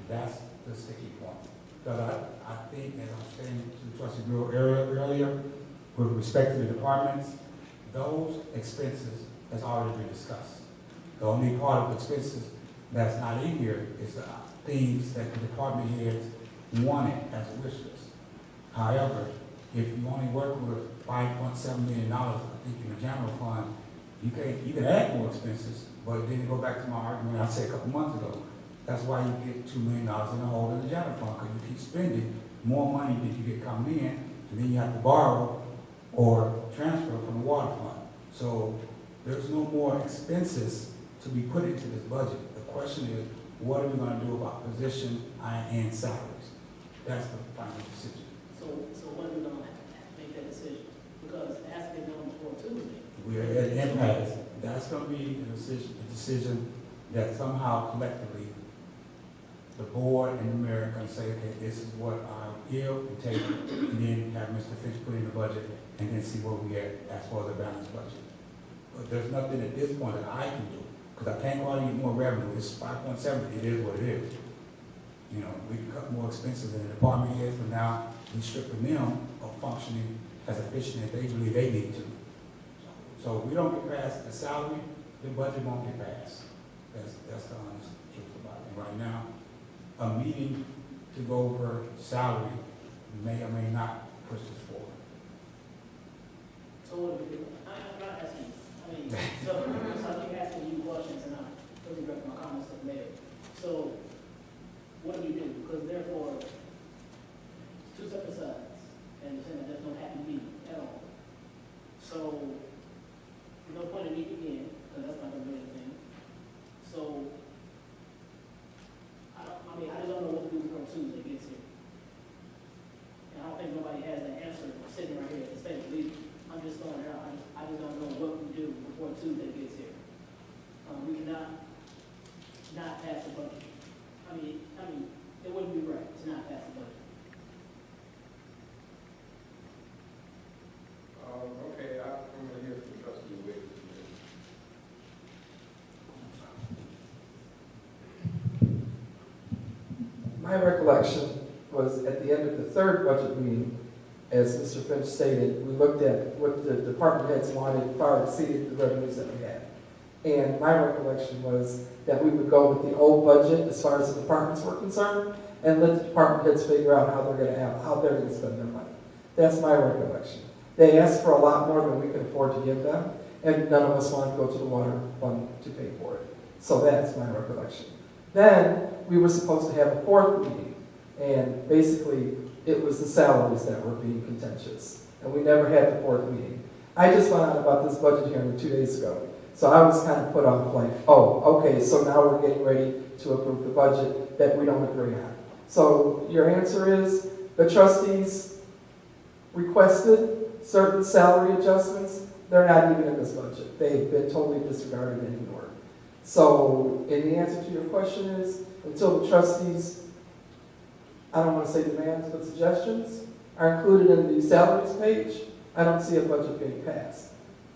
That's the sticky point. Because I think, as I was saying to Trustee Brewer earlier, with respect to the departments, those expenses has already been discussed. The only part of the expenses that's not in here is the things that the department heads wanted as a wish list. However, if you only work with $5.7 million, I think in the general fund, you can add more expenses, but then you go back to my argument I said a couple months ago. That's why you get $2 million in the hole in the general fund, because you keep spending more money than you get coming in, and then you have to borrow or transfer from the water fund. So there's no more expenses to be put into this budget. The question is, what are we going to do about position and salaries? That's the final decision. So when are we gonna make that decision? Because it has to be done before Tuesday. We're at an impasse. That's going to be a decision that somehow collectively the board and the mayor can say, okay, this is what I give and take, and then have Mr. Finch put in the budget, and then see where we at as far as the balanced budget. but there's nothing at this point that I can do, because I can't go out and get more revenue. It's 5.7, it is what it is. You know, we can cut more expenses in the department heads, but now we stripping them of functioning as efficient as they believe they need to. So if we don't get past the salary, the budget won't get passed. That's the honest truth about it. Right now, a meeting to go over salary may or may not push this forward. So what do we do? I'm not asking, I mean, so I keep asking you questions and I'm really directing my comments to the mayor. So what do we do? Because therefore, two separate sides, and you're saying that there's no happy meeting at all. So there's no point in meeting again, because that's not gonna do anything. So I mean, I just don't know what to do before Tuesday gets here. And I don't think nobody has an answer sitting right here at the stage. I'm just throwing it out. I just don't know what we do before Tuesday gets here. We cannot not pass the budget. I mean, it wouldn't be right to not pass the budget. Okay, I'm gonna hear from trustee Wiggins. My recollection was at the end of the third budget meeting, as Mr. Finch stated, we looked at what the department heads wanted, far exceeded the revenues that we had. And my recollection was that we would go with the old budget as far as the departments were concerned, and let the department heads figure out how they're going to spend their money. That's my recollection. They asked for a lot more than we could afford to give them, and none of us wanted to go to the water fund to pay for it. So that's my recollection. Then we were supposed to have a fourth meeting, and basically it was the salaries that were being contentious, and we never had the fourth meeting. I just found out about this budget hearing 2 days ago, so I was kind of put off like, oh, okay, so now we're getting ready to approve the budget that we don't agree on. So your answer is the trustees requested certain salary adjustments. They're not even in this budget. They've been totally disregarded and ignored. So, and the answer to your question is, until the trustees, I don't want to say demands, but suggestions are included in the salaries page, I don't see a budget being passed.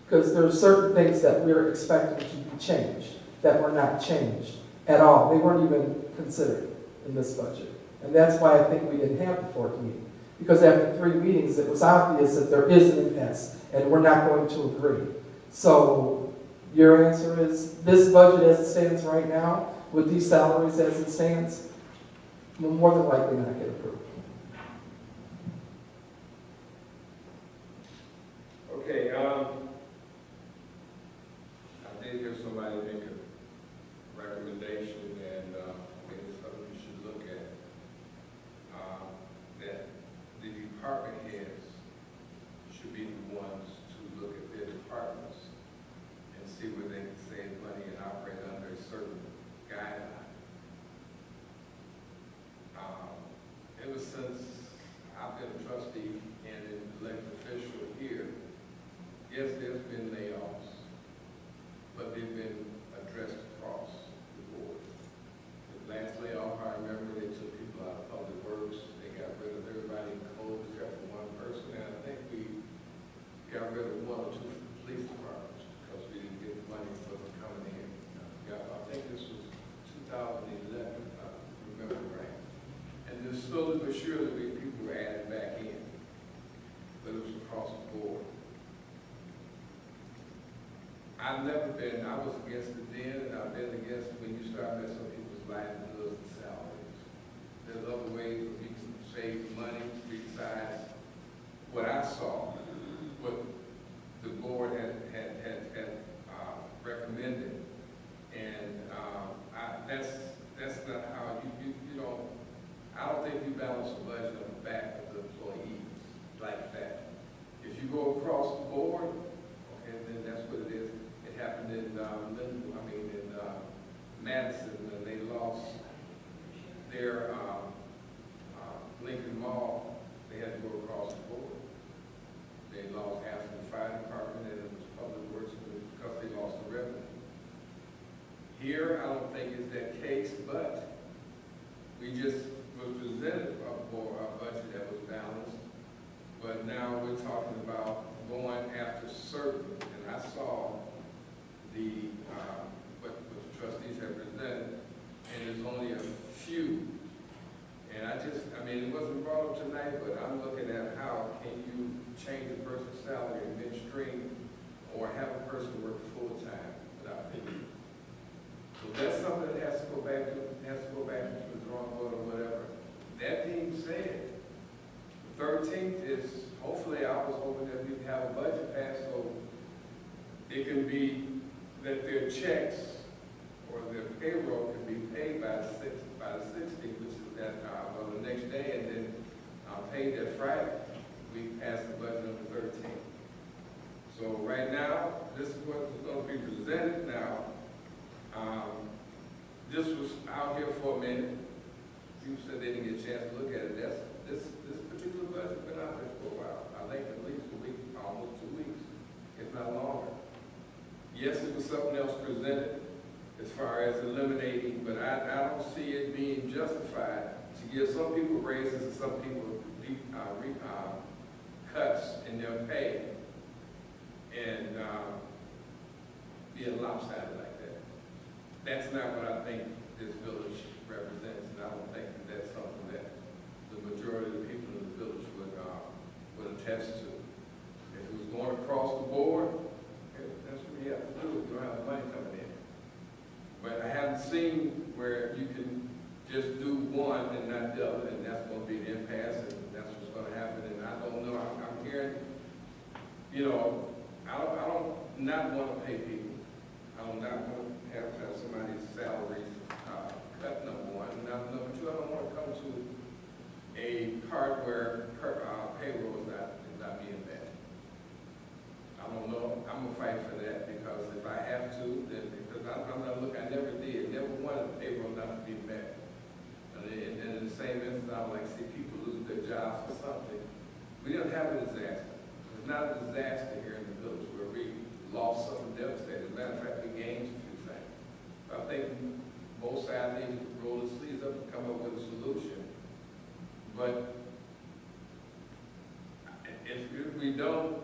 Because there are certain things that we're expecting to be changed that were not changed at all. They weren't even considered in this budget. And that's why I think we didn't have the fourth meeting. Because after 3 meetings, it was obvious that there is an impasse, and we're not going to agree. So your answer is, this budget as it stands right now, with these salaries as it stands, will more than likely not get approved. Okay, I did hear somebody make a recommendation, and maybe something you should look at, that the department heads should be the ones to look at their departments and see where they can save money and operate under a certain guideline. Ever since I've been a trustee and an elected official here, yes, there's been layoffs, but they've been addressed across the board. The last layoff, I remember, they took people out of public works. They got rid of everybody in code except for one person, and I think we got rid of 1 or 2 police departments because we didn't get the money for them coming in. I think this was 2011, if I remember right. And then slowly but surely, people were added back in, but it was across the board. I was against it then, and I've been against it when you start messing with people's livelihoods and salaries. There's other ways that you can save money besides what I saw, what the board had recommended. And that's not how you don't, I don't think you balance the budget on the back of the employees like that. If you go across the board, okay, then that's what it is. It happened in Madison when they lost their Lincoln Mall. They had to go across the board. They lost half of the fire department, and it was public works because they lost the revenue. Here, I don't think it's that case, but we just was presented a budget that was balanced, but now we're talking about going after certain, and I saw right, but I'm looking at how can you change a person's salary in midstream or have a person work full-time without pay. So that's something that has to go back into the drawing board or whatever. That being said, the 13th is, hopefully I was hoping that we have a budget passed so it can be that their checks or their payroll can be paid by the 16th, which is that, well, the next day, and then paid that Friday. We passed the budget on the 13th. So right now, this is what is going to be presented now. This was out here for a minute. People said they didn't get a chance to look at it. This particular budget's been out there for a while. I think at least a week, almost 2 weeks, if not longer. Yes, it was something else presented as far as eliminating, but I don't see it being justified to give some people raises and some people cuts in their pay and being lopsided like that. That's not what I think this village represents, and I don't think that that's something that the majority of the people in the village would attest to. If it was going across the board, that's what you have to do. You don't have the money coming in. But I haven't seen where you can just do one and not the other, and that's going to be an impasse, and that's what's going to happen. And I don't know. I'm hearing, you know, I don't not want to pay people. I do not want to have somebody's salaries cut, number one. Number two, I don't want to come to a part where payroll is not being met. I don't know. I'm gonna fight for that because if I have to, then because I'm not looking. I never did. Never wanted payroll not to be met. And in the same instance, I would like to see people lose their jobs or something. We didn't have a disaster. It's not a disaster here in the village where we lost something devastating. As a matter of fact, we gained a few things. I think both sides need to roll their sleeves up and come up with a solution. But if we don't,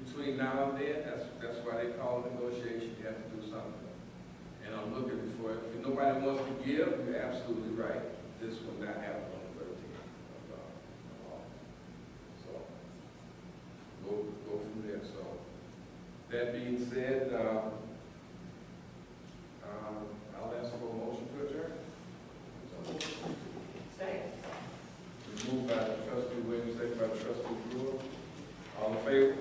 between now and then, that's why they call it negotiation. You have to do something. And I'm looking for it. If nobody wants to give, you're absolutely right. This will not happen on the 13th. So go from there. So that being said, I'll ask for a motion to adjourn. Second. Moved by trustee Williams, second by trustee Brewer. All in favor?